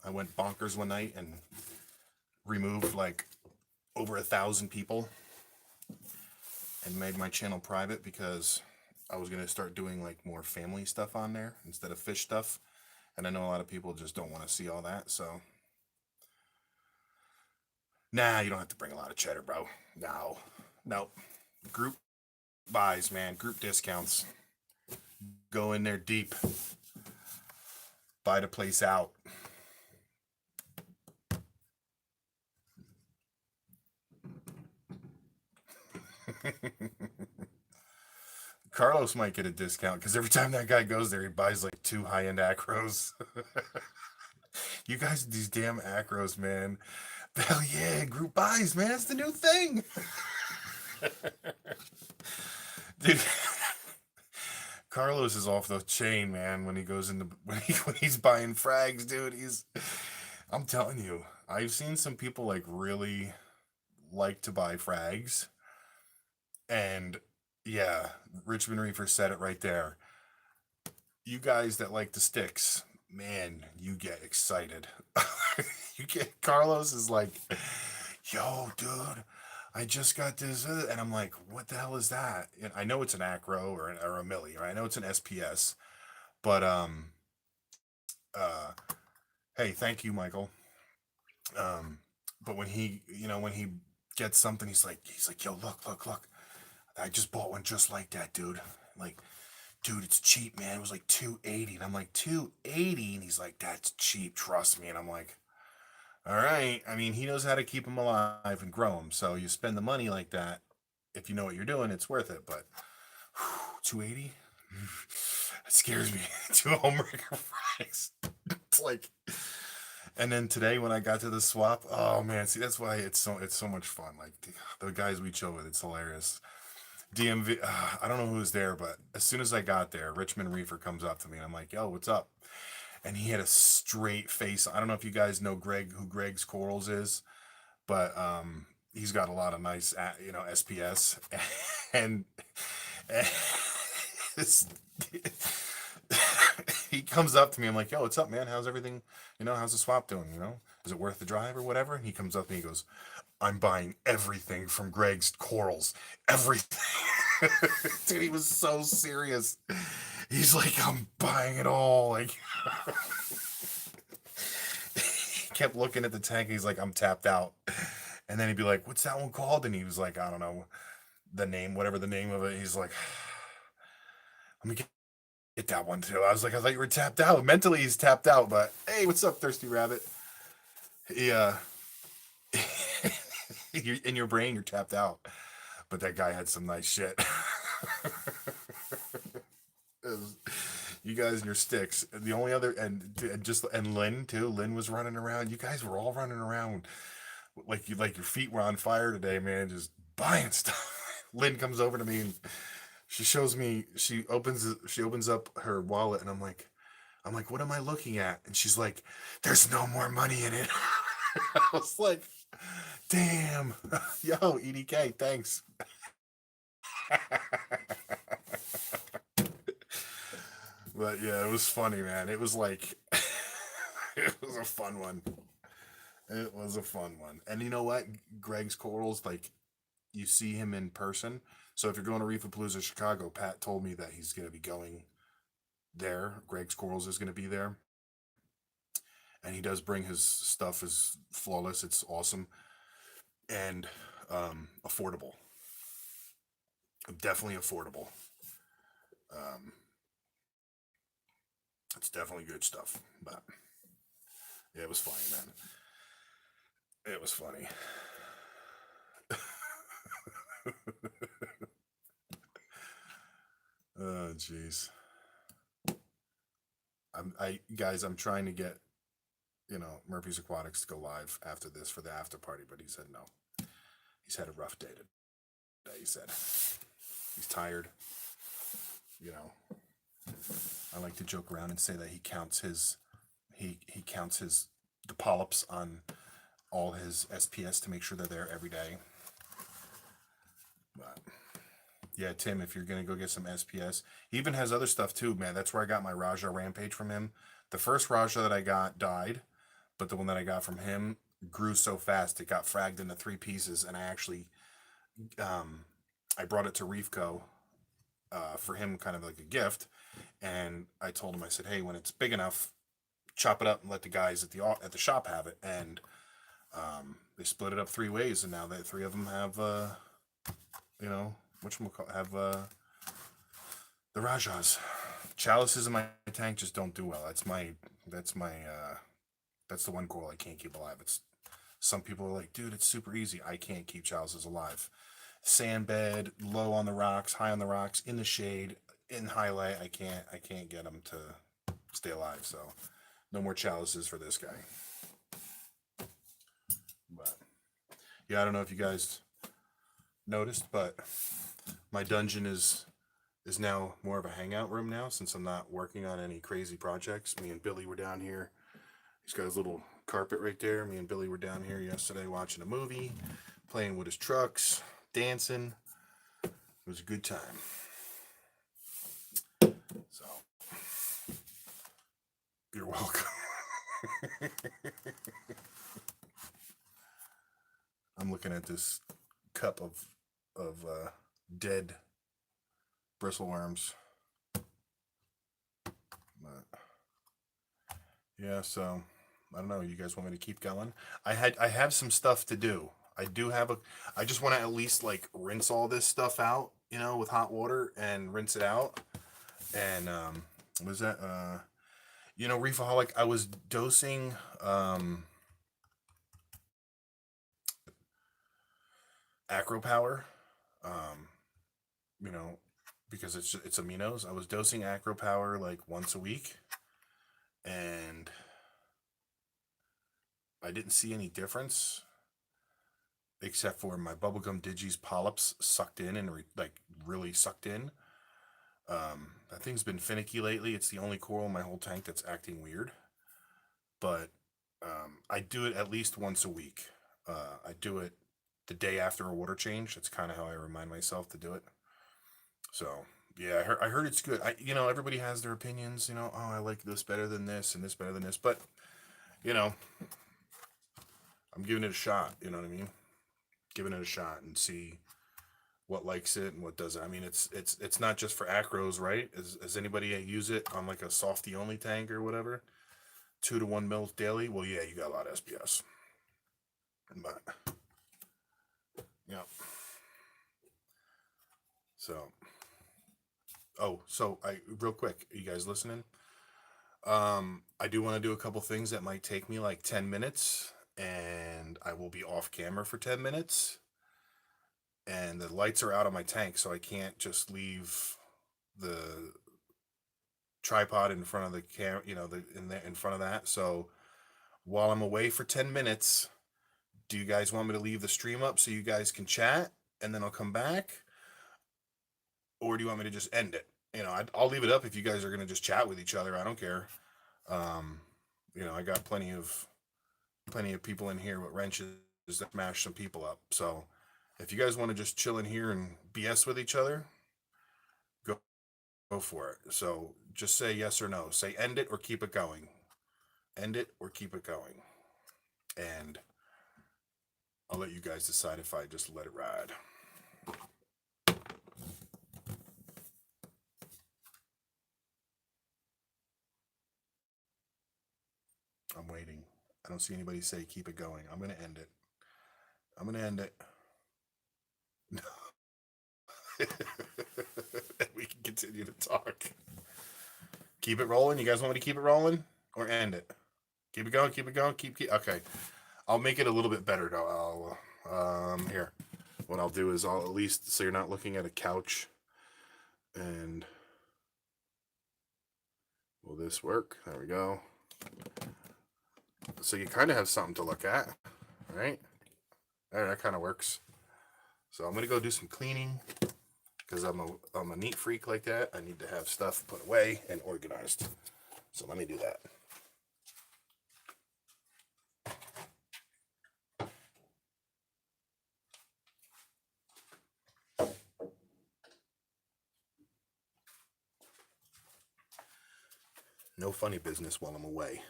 I went bonkers one night and removed like over 1,000 people and made my channel private because I was going to start doing like more family stuff on there instead of fish stuff. And I know a lot of people just don't want to see all that. So, nah, you don't have to bring a lot of cheddar, bro. No. Group buys, man. Group discounts. Go in there deep. Buy the place out. Carlos might get a discount because every time that guy goes there, he buys like 2 high-end acros. You guys, these damn acros, man. Hell yeah, group buys, man. It's the new thing. Dude, Carlos is off the chain, man. When he goes into when he's buying frags, dude. I'm telling you, I've seen some people like really like to buy frags, and yeah, Richmond Reefer said it right there. You guys that like the sticks, man, you get excited. You get Carlos is like, yo, dude, I just got this, and I'm like, what the hell is that? And I know it's an acro or a milli, or I know it's an SPS, but uh, hey, thank you, Michael. Um, but when he gets something, he's like, yo, look, I just bought one just like that, dude. Like, dude, it's cheap, man. It was like 280, and I'm like 280, and he's like, that's cheap, trust me. And I'm like, all right. I mean, he knows how to keep them alive and grow them. So you spend the money like that. If you know what you're doing, it's worth it. But 280, that scares me. 2 homewrecker fries. It's like, and then today when I got to the swap, oh man, see that's why it's so much fun. Like the guys we chill with, it's hilarious. DMV, I don't know who was there, but as soon as I got there, Richmond Reefer comes up to me and I'm like, yo, what's up? And he had a straight face. I don't know if you guys know who Greg's Corals is, but he's got a lot of nice, SPS, and, and this, he comes up to me. I'm like, yo, what's up, man? How's everything? How's the swap doing? Is it worth the drive or whatever? And he comes up to me. He goes, I'm buying everything from Greg's Corals. Everything. Dude, he was so serious. He's like, I'm buying it all. Like, he kept looking at the tank. He's like, I'm tapped out. And then he'd be like, what's that one called? And he was like, I don't know the name, whatever the name of it. He's like, let me get that one too. I was like, I thought you were tapped out. Mentally, he's tapped out. But hey, what's up, Thirsty Rabbit? Yeah. In your brain, you're tapped out. But that guy had some nice shit. You guys and your sticks. The only other and Lynn too. Lynn was running around. You guys were all running around like your feet were on fire today, man. Just buying stuff. Lynn comes over to me and she shows me. She opens up her wallet and I'm like, what am I looking at? And she's like, there's no more money in it. I was like, damn. Yo, EDK, thanks. But yeah, it was funny, man. It was like, it was a fun one. It was a fun one. And you know what? Greg's Corals, like, you see him in person. So if you're going to Reefapalooza Chicago, Pat told me that he's going to be going there. Greg's Corals is going to be there. And he does bring his stuff is flawless. It's awesome. And affordable. Definitely affordable. It's definitely good stuff. But yeah, it was funny, man. It was funny. Oh, jeez. I'm trying to get Murphy's Aquatics to go live after this for the after party, but he said no. He's had a rough day today. He said he's tired. I like to joke around and say that he counts his the polyps on all his SPS to make sure they're there every day. But yeah, Tim, if you're gonna go get some SPS, he even has other stuff too, man. That's where I got my Raja Rampage from him. The first Raja that I got died, but the one that I got from him grew so fast it got fragged into 3 pieces, and I actually I brought it to Reefco for him, kind of like a gift. And I told him, I said, hey, when it's big enough, chop it up and let the guys at the shop have it. And they split it up 3 ways, and now the 3 of them have have the Rajas. Chalices in my tank just don't do well. That's the one coral I can't keep alive. Some people are like, dude, it's super easy. I can't keep chalices alive. sand bed, low on the rocks, high on the rocks, in the shade, in highlight. I can't get them to stay alive. So no more chalices for this guy. But yeah, I don't know if you guys noticed, but my dungeon is now more of a hangout room now, since I'm not working on any crazy projects. Me and Billy were down here. He's got his little carpet right there. Me and Billy were down here yesterday watching a movie, playing with his trucks, dancing. It was a good time. So, you're welcome. I'm looking at this cup of dead bristleworms. But yeah, so I don't know. You guys want me to keep going? I have some stuff to do. I just want to at least like rinse all this stuff out, with hot water and rinse it out. And what is that? Reefaholic, I was dosing Acro Power, because it's aminos. I was dosing Acro Power like once a week, and I didn't see any difference, except for my bubblegum Digi's polyps sucked in and really sucked in. That thing's been finicky lately. It's the only coral in my whole tank that's acting weird. But I do it at least once a week. I do it the day after a water change. That's kind of how I remind myself to do it. So yeah, I heard it's good. Everybody has their opinions. Oh, I like this better than this and this better than this. But I'm giving it a shot. You know what I mean? Giving it a shot and see what likes it and what doesn't. I mean, it's not just for acros, right? Does anybody use it on like a softy only tank or whatever? 2 to 1 mils daily. Well, yeah, you got a lot of SPS. But yeah. So, real quick, are you guys listening? I do want to do a couple things that might take me like 10 minutes, and I will be off camera for 10 minutes. And the lights are out on my tank, so I can't just leave the tripod in front of the camera, in front of that. So while I'm away for 10 minutes, do you guys want me to leave the stream up so you guys can chat, and then I'll come back? Or do you want me to just end it? I'll leave it up if you guys are going to just chat with each other. I don't care. I got plenty of people in here with wrenches that mash some people up. So if you guys want to just chill in here and BS with each other, go for it. So just say yes or no. Say end it or keep it going. End it or keep it going. And I'll let you guys decide if I just let it ride. I'm waiting. I don't see anybody say keep it going. I'm going to end it. We can continue to talk. Keep it rolling. You guys want me to keep it rolling or end it? Keep it going. Keep it going. Keep. Okay. I'll make it a little bit better though. Here. What I'll do is I'll at least, so you're not looking at a couch. And will this work? There we go. So you kind of have something to look at, right? There, that kind of works. So I'm gonna go do some cleaning because I'm a neat freak like that. I need to have stuff put away and organized. So let me do that. No funny business while I'm away.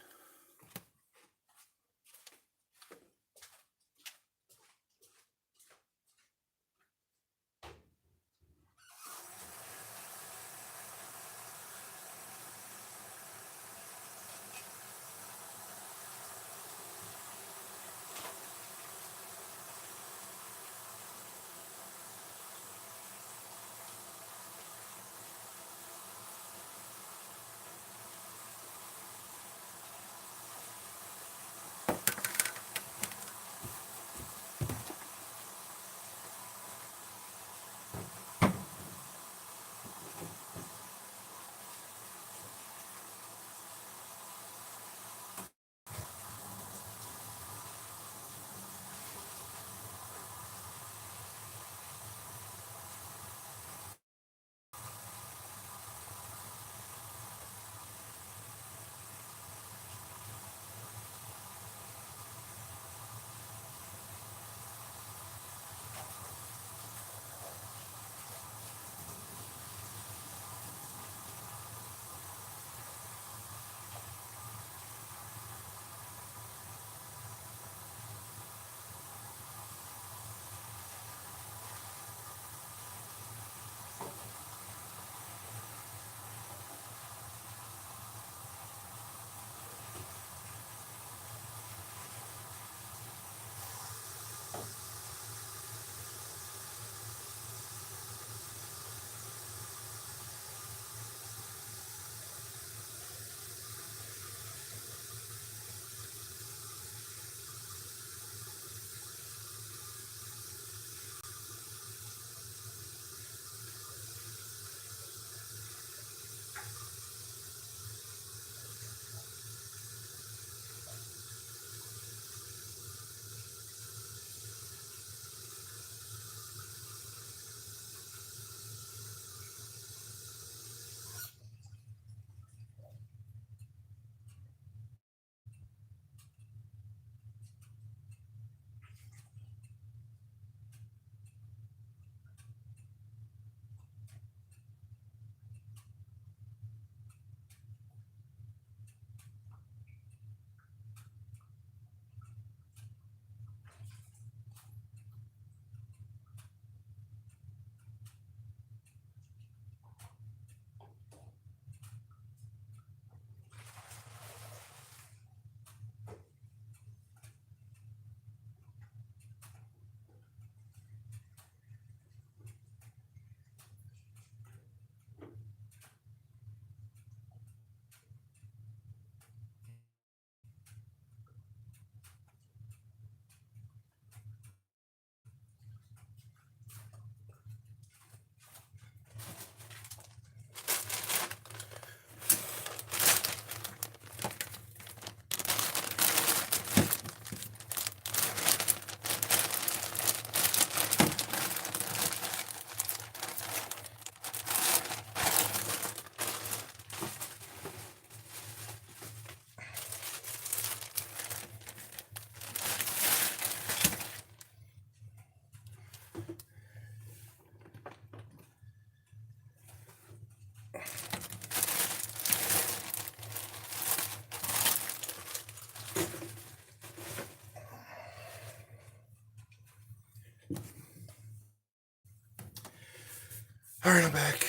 All right, I'm back.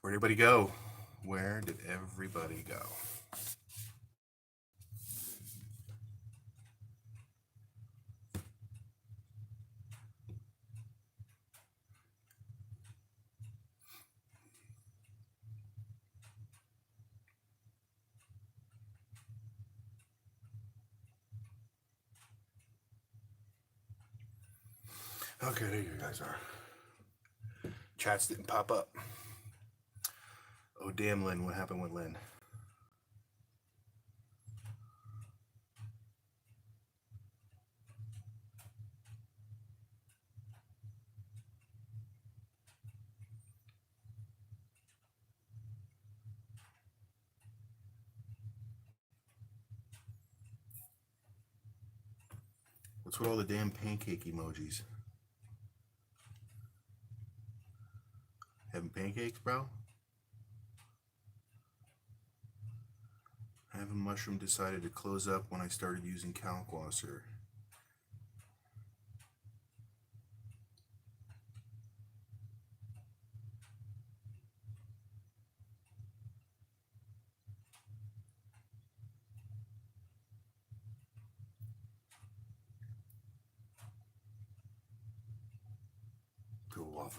Where'd everybody go? Where did everybody go? Okay, there you guys are. Chats didn't pop up. Oh, damn, Lynn. What happened with Lynn? What's with all the damn pancake emojis? Having pancakes, bro? Having mushroom decided to close up when I started using Calclosser.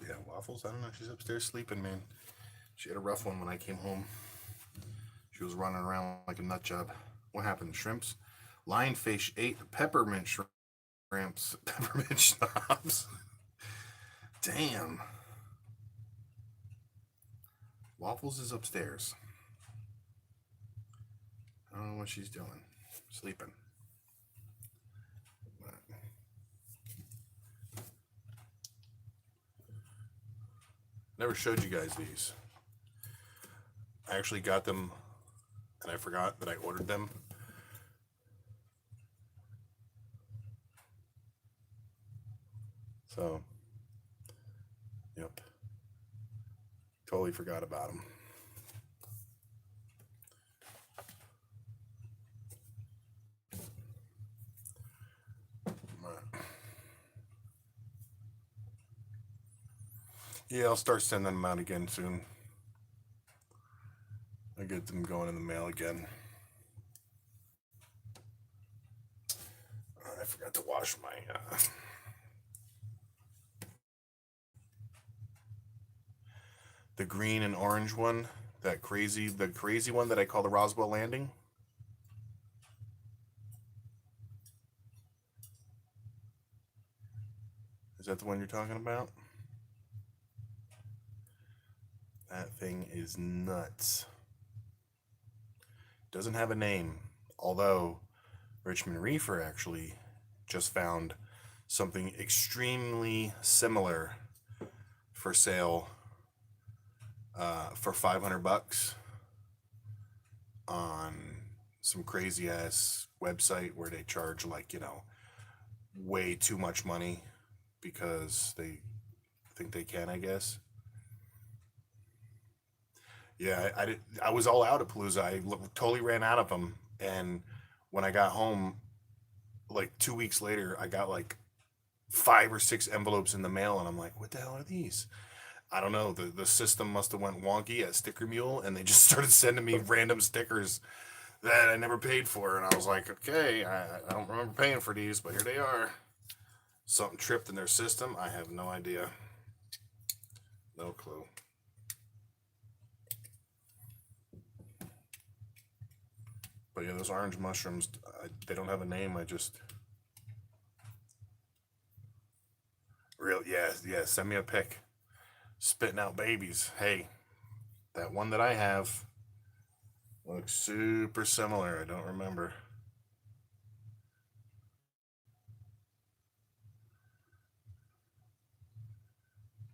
Yeah, Waffles? I don't know. She's upstairs sleeping, man. She had a rough one when I came home. She was running around like a nut job. What happened? Shrimps? Lionfish ate peppermint shrimps. Peppermint schnapps. Damn. Waffles is upstairs. I don't know what she's doing. Sleeping. Never showed you guys these. I actually got them and I forgot that I ordered them. So, yep. Totally forgot about them. Yeah, I'll start sending them out again soon. I get them going in the mail again. I forgot to wash my the green and orange one, the crazy one that I call the Roswell Landing. Is that the one you're talking about? That thing is nuts. Doesn't have a name, although Richmond Reefer actually just found something extremely similar for sale for $500 on some crazy ass website where they charge like, way too much money because they think they can, I guess. Yeah, I was all out at Palooza. I totally ran out of them, and when I got home, like 2 weeks later, I got like 5 or 6 envelopes in the mail, and I'm like, what the hell are these? I don't know. The system must have went wonky at Sticker Mule, and they just started sending me random stickers that I never paid for, and I was like, okay, I don't remember paying for these, but here they are. Something tripped in their system. I have no idea. No clue. But yeah, those orange mushrooms, they don't have a name. I just... Yeah, send me a pic. Spitting out babies. Hey, that one that I have looks super similar. I don't remember.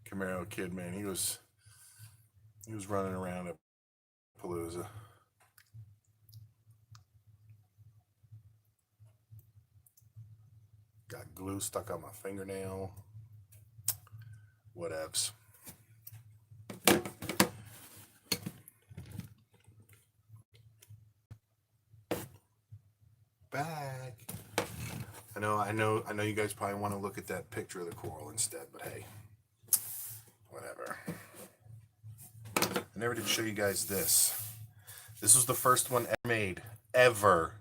Camaro kid, man, he was running around at Palooza. Got glue stuck on my fingernail. Whatevs. Back. I know you guys probably want to look at that picture of the coral instead, but hey, whatever. I never did show you guys this. This was the first one ever made, ever.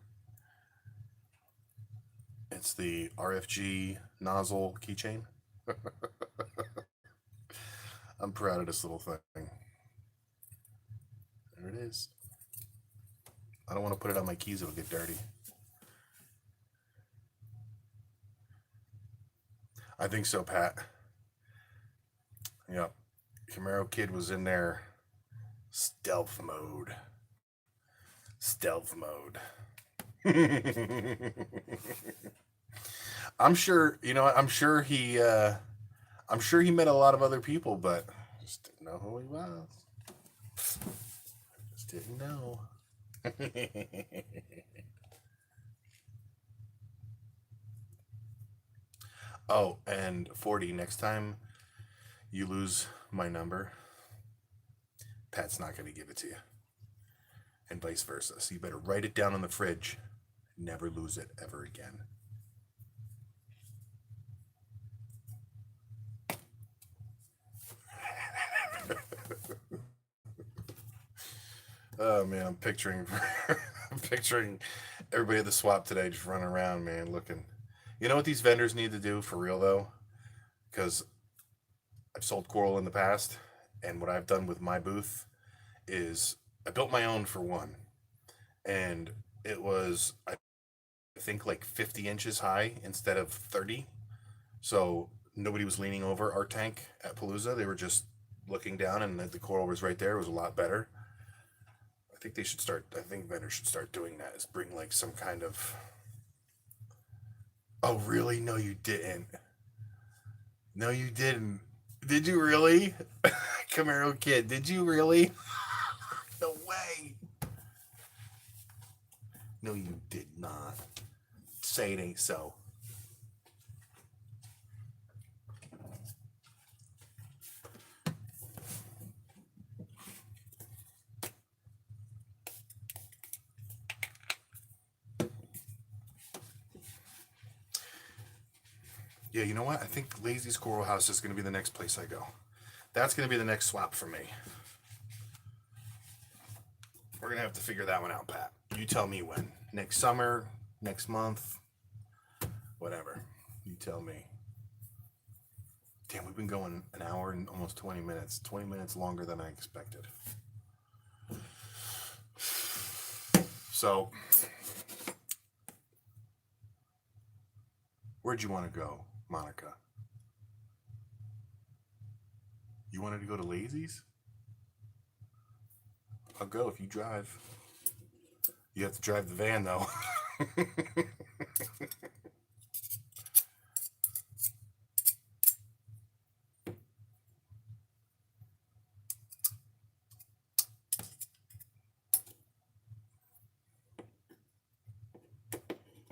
It's the RFG nozzle keychain. I'm proud of this little thing. There it is. I don't want to put it on my keys, it'll get dirty. I think so, Pat. Yep. Camaro Kid was in there. Stealth mode. Stealth mode. I'm sure, I'm sure he met a lot of other people, but just didn't know who he was. Just didn't know. Oh, and 40, next time you lose my number, Pat's not going to give it to you. And vice versa. So you better write it down on the fridge. Never lose it ever again. Oh man, I'm picturing everybody at the swap today just running around, man, looking. You know what these vendors need to do for real though? Because I've sold coral in the past, and what I've done with my booth is I built my own for one, and it was I think like 50 inches high instead of 30. So nobody was leaning over our tank at Palooza. They were just looking down, and the coral was right there. It was a lot better. I think vendors should start doing that, is bring like some kind of. Oh really? No you didn't. No you didn't. Did you really? Camaro Kid, did you really? No way. No you did not. Say it ain't so. Yeah, you know what? I think Lazy's Coral House is going to be the next place I go. That's going to be the next swap for me. We're going to have to figure that one out, Pat. You tell me when. Next summer, next month, whatever. You tell me. Damn, we've been going an hour and almost 20 minutes. 20 minutes longer than I expected. So, where'd you want to go, Monica? You wanted to go to Lazy's? I'll go if you drive. You have to drive the van, though.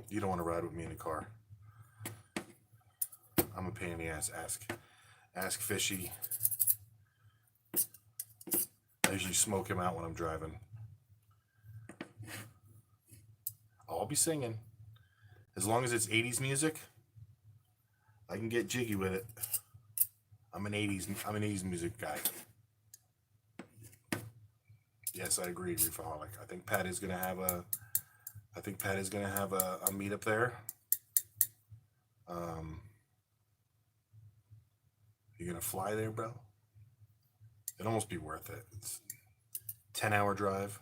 You don't want to ride with me in the car. I'm a pain in the ass. Ask Fishy. I usually smoke him out when I'm driving. I'll be singing. As long as it's 80s music, I can get jiggy with it. I'm an 80s music guy. Yes, I agree, Reefaholic. I think Pat is gonna have a meetup there. You gonna fly there, bro? It'd almost be worth it. It's a 10-hour drive.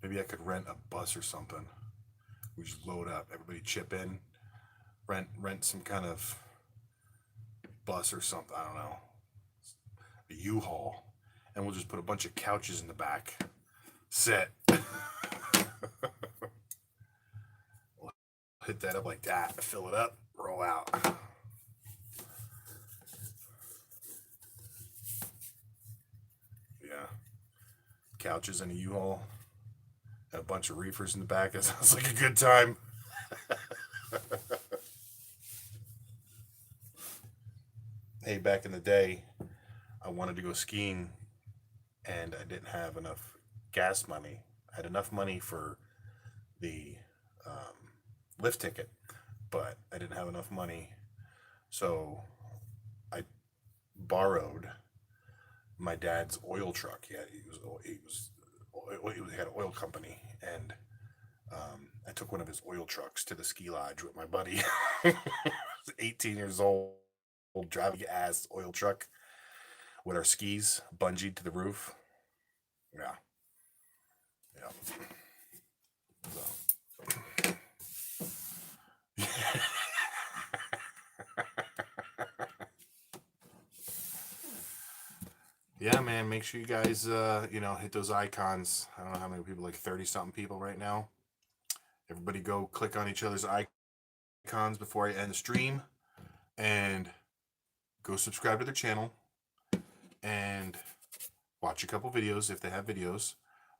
Maybe I could rent a bus or something. We just load up, everybody chip in, rent some kind of bus or something. I don't know, a U-Haul, and we'll just put a bunch of couches in the back. Sit. We'll hit that up like that, fill it up, roll out. Yeah, couches and a U-Haul. A bunch of reefers in the back. That sounds like a good time. Hey, back in the day, I wanted to go skiing and I didn't have enough gas money. I had enough money for the lift ticket, but I didn't have enough money. So I borrowed my dad's oil truck. He had an oil company, and I took one of his oil trucks to the ski lodge with my buddy. 18 years old, driving ass oil truck with our skis bungeed to the roof. Yeah, yeah. So. Yeah, man, make sure you guys, hit those icons. I don't know how many people, like 30 something people right now. Everybody go click on each other's icons before I end the stream and go subscribe to their channel and watch a couple videos if they have videos.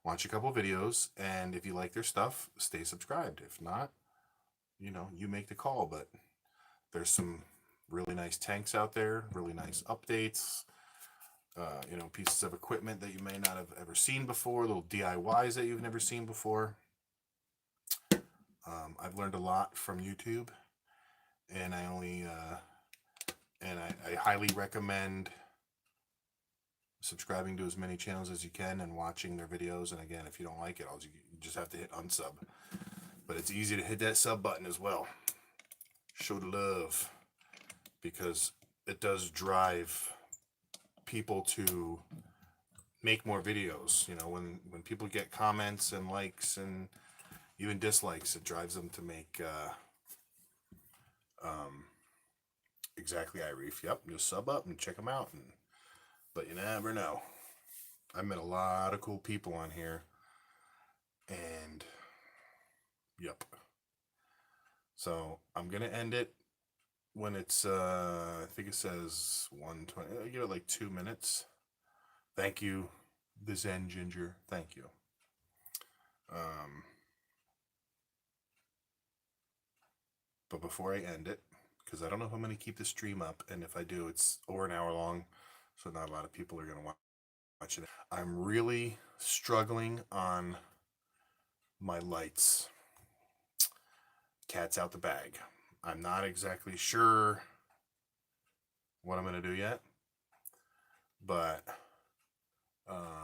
Watch a couple videos, and if you like their stuff, stay subscribed. If not, you make the call. But there's some really nice tanks out there, really nice updates. Pieces of equipment that you may not have ever seen before, little DIYs that you've never seen before. I've learned a lot from YouTube, and I highly recommend subscribing to as many channels as you can and watching their videos. And again, if you don't like it, you just have to hit unsub. But it's easy to hit that sub button as well. Show the love, because it does drive people to make more videos. When people get comments and likes and even dislikes, it drives them to make exactly Reef. Yep, just sub up and check them out. But you never know. I met a lot of cool people on here, and yep. So I'm gonna end it when it's I think it says 1:20. I give it like 2 minutes. Thank you, the Zen Ginger. Thank you. But before I end it, because I don't know if I'm going to keep the stream up, and if I do, it's over an hour long, so not a lot of people are going to watch it. I'm really struggling on my lights. Cat's out the bag. I'm not exactly sure what I'm going to do yet, but I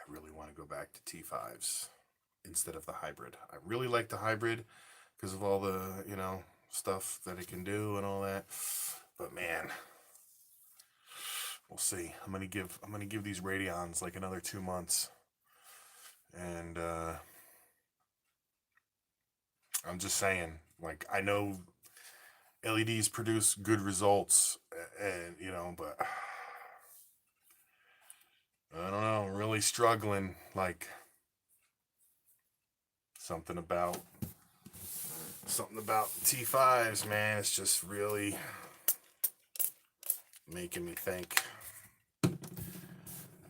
really want to go back to T5s instead of the hybrid. I really like the hybrid because of all the, stuff that it can do and all that. But man, we'll see. I'm gonna give these Radions like another 2 months, and I'm just saying, like, I know LEDs produce good results, and but I don't know. I'm really struggling. Like, something about T5s, man. It's just really making me think. I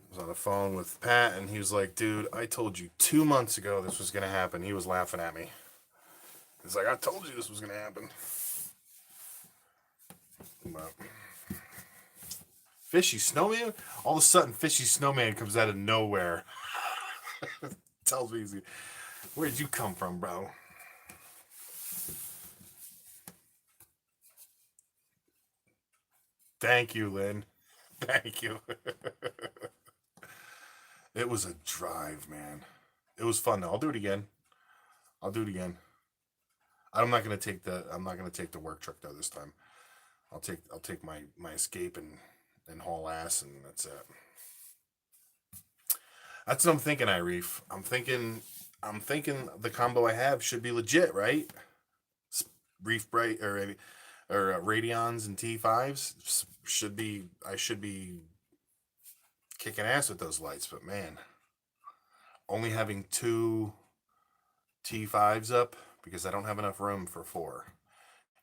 was on the phone with Pat, and he was like, dude, I told you 2 months ago this was going to happen. He was laughing at me. He's like, I told you this was going to happen. But Fishy Snowman? All of a sudden, Fishy Snowman comes out of nowhere. Tells me, where'd you come from, bro? Thank you, Lynn. Thank you. It was a drive, man. It was fun though. I'll do it again. I'm not gonna take the work truck though this time. I'll take my escape and haul ass, and that's it. That's what I'm thinking, Reef. I'm thinking the combo I have should be legit, right? Reef Bright or Radions and T5s should be. I should be kicking ass with those lights, but man, only having 2 T5s up because I don't have enough room for 4.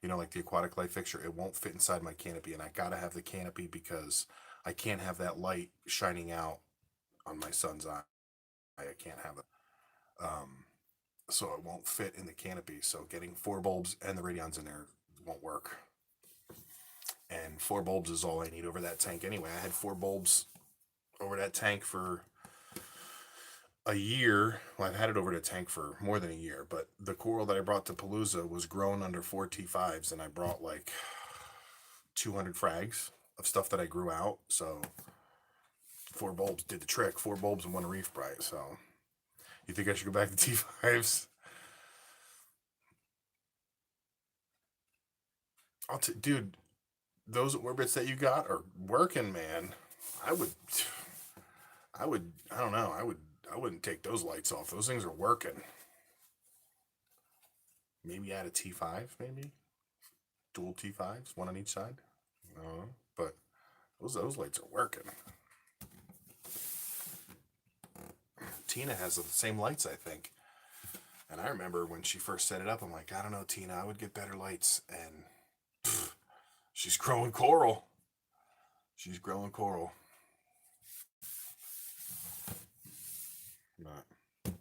Like the aquatic light fixture, it won't fit inside my canopy, and I gotta have the canopy because I can't have that light shining out on my son's eye. I can't have it. So it won't fit in the canopy. So getting 4 bulbs and the Radions in there won't work. And 4 bulbs is all I need over that tank anyway. I had 4 bulbs over that tank for a year. Well, I've had it over the tank for more than a year, but the coral that I brought to Palooza was grown under 4 T5s, and I brought like 200 frags of stuff that I grew out. So 4 bulbs did the trick. 4 bulbs and 1 reef bright. So you think I should go back to T5s? Dude, those orbits that you got are working, man. I would, I don't know. I wouldn't take those lights off. Those things are working. Maybe add a T5, maybe dual T5s, one on each side. But those lights are working. Tina has the same lights, I think. And I remember when she first set it up, I'm like, I don't know, Tina, I would get better lights. And pff, she's growing coral. She's growing coral. But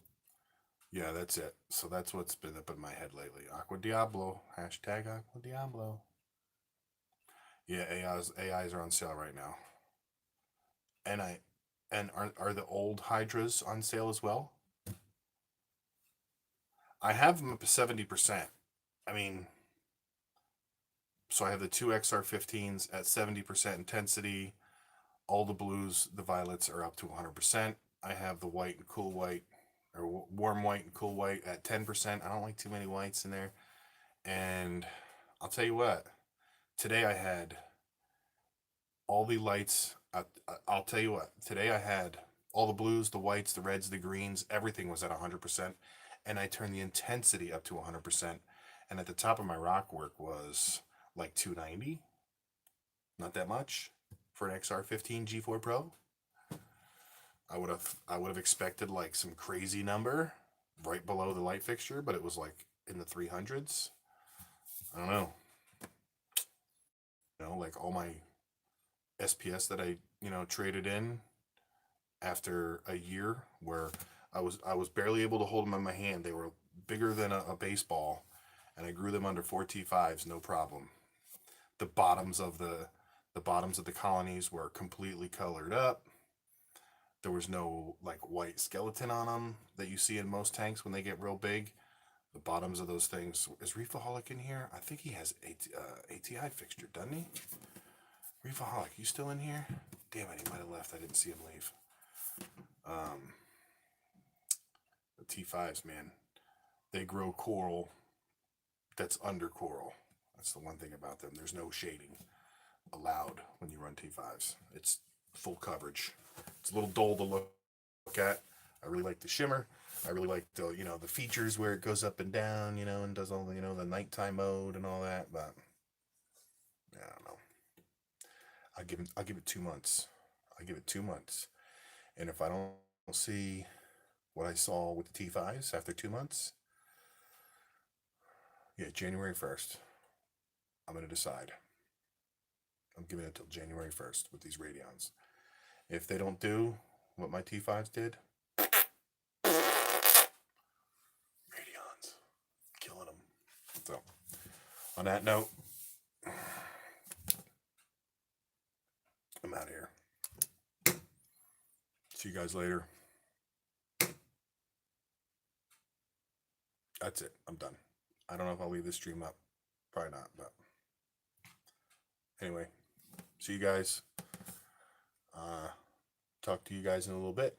yeah, that's it. So that's what's been up in my head lately. Aqua Diablo. Hashtag Aqua Diablo. Yeah, AIs are on sale right now. And are the old Hydras on sale as well? I have them up to 70%. I mean, so I have the 2 XR15s at 70% intensity. All the blues, the violets are up to 100%. I have the white and cool white, or warm white and cool white at 10%. I don't like too many whites in there. And I'll tell you what, today I had all the lights. I'll tell you what, today I had all the blues, the whites, the reds, the greens, everything was at 100%. And I turned the intensity up to 100%. And at the top of my rock work was like 290. Not that much for an XR15 G4 Pro. I would have expected like some crazy number right below the light fixture, but it was like in the 300s. I don't know. Like all my SPS that I, traded in after a year where I was barely able to hold them in my hand. They were bigger than a baseball, and I grew them under 4 T5s, no problem. The bottoms of the colonies were completely colored up. There was no like white skeleton on them that you see in most tanks when they get real big. The bottoms of those things. Is Reefaholic in here? I think he has ATI fixture, doesn't he? Reefaholic, you still in here? Damn it, he might have left. I didn't see him leave. The T5s, man, they grow coral that's under coral. That's the one thing about them. There's no shading allowed when you run T5s. It's full coverage. It's a little dull to look at. I really like the shimmer. I really like the the features where it goes up and down, and does all the the nighttime mode and all that. But yeah, I don't know. I'll give it 2 months. I'll give it 2 months, and if I don't see what I saw with the T5s after 2 months, yeah, January 1st, I'm gonna decide. I'm giving it till January 1st with these Radions. If they don't do what my T5s did, Radions, killing them. So, on that note, I'm out of here. See you guys later. That's it. I'm done. I don't know if I'll leave this stream up. Probably not, but anyway, see you guys. Talk to you guys in a little bit.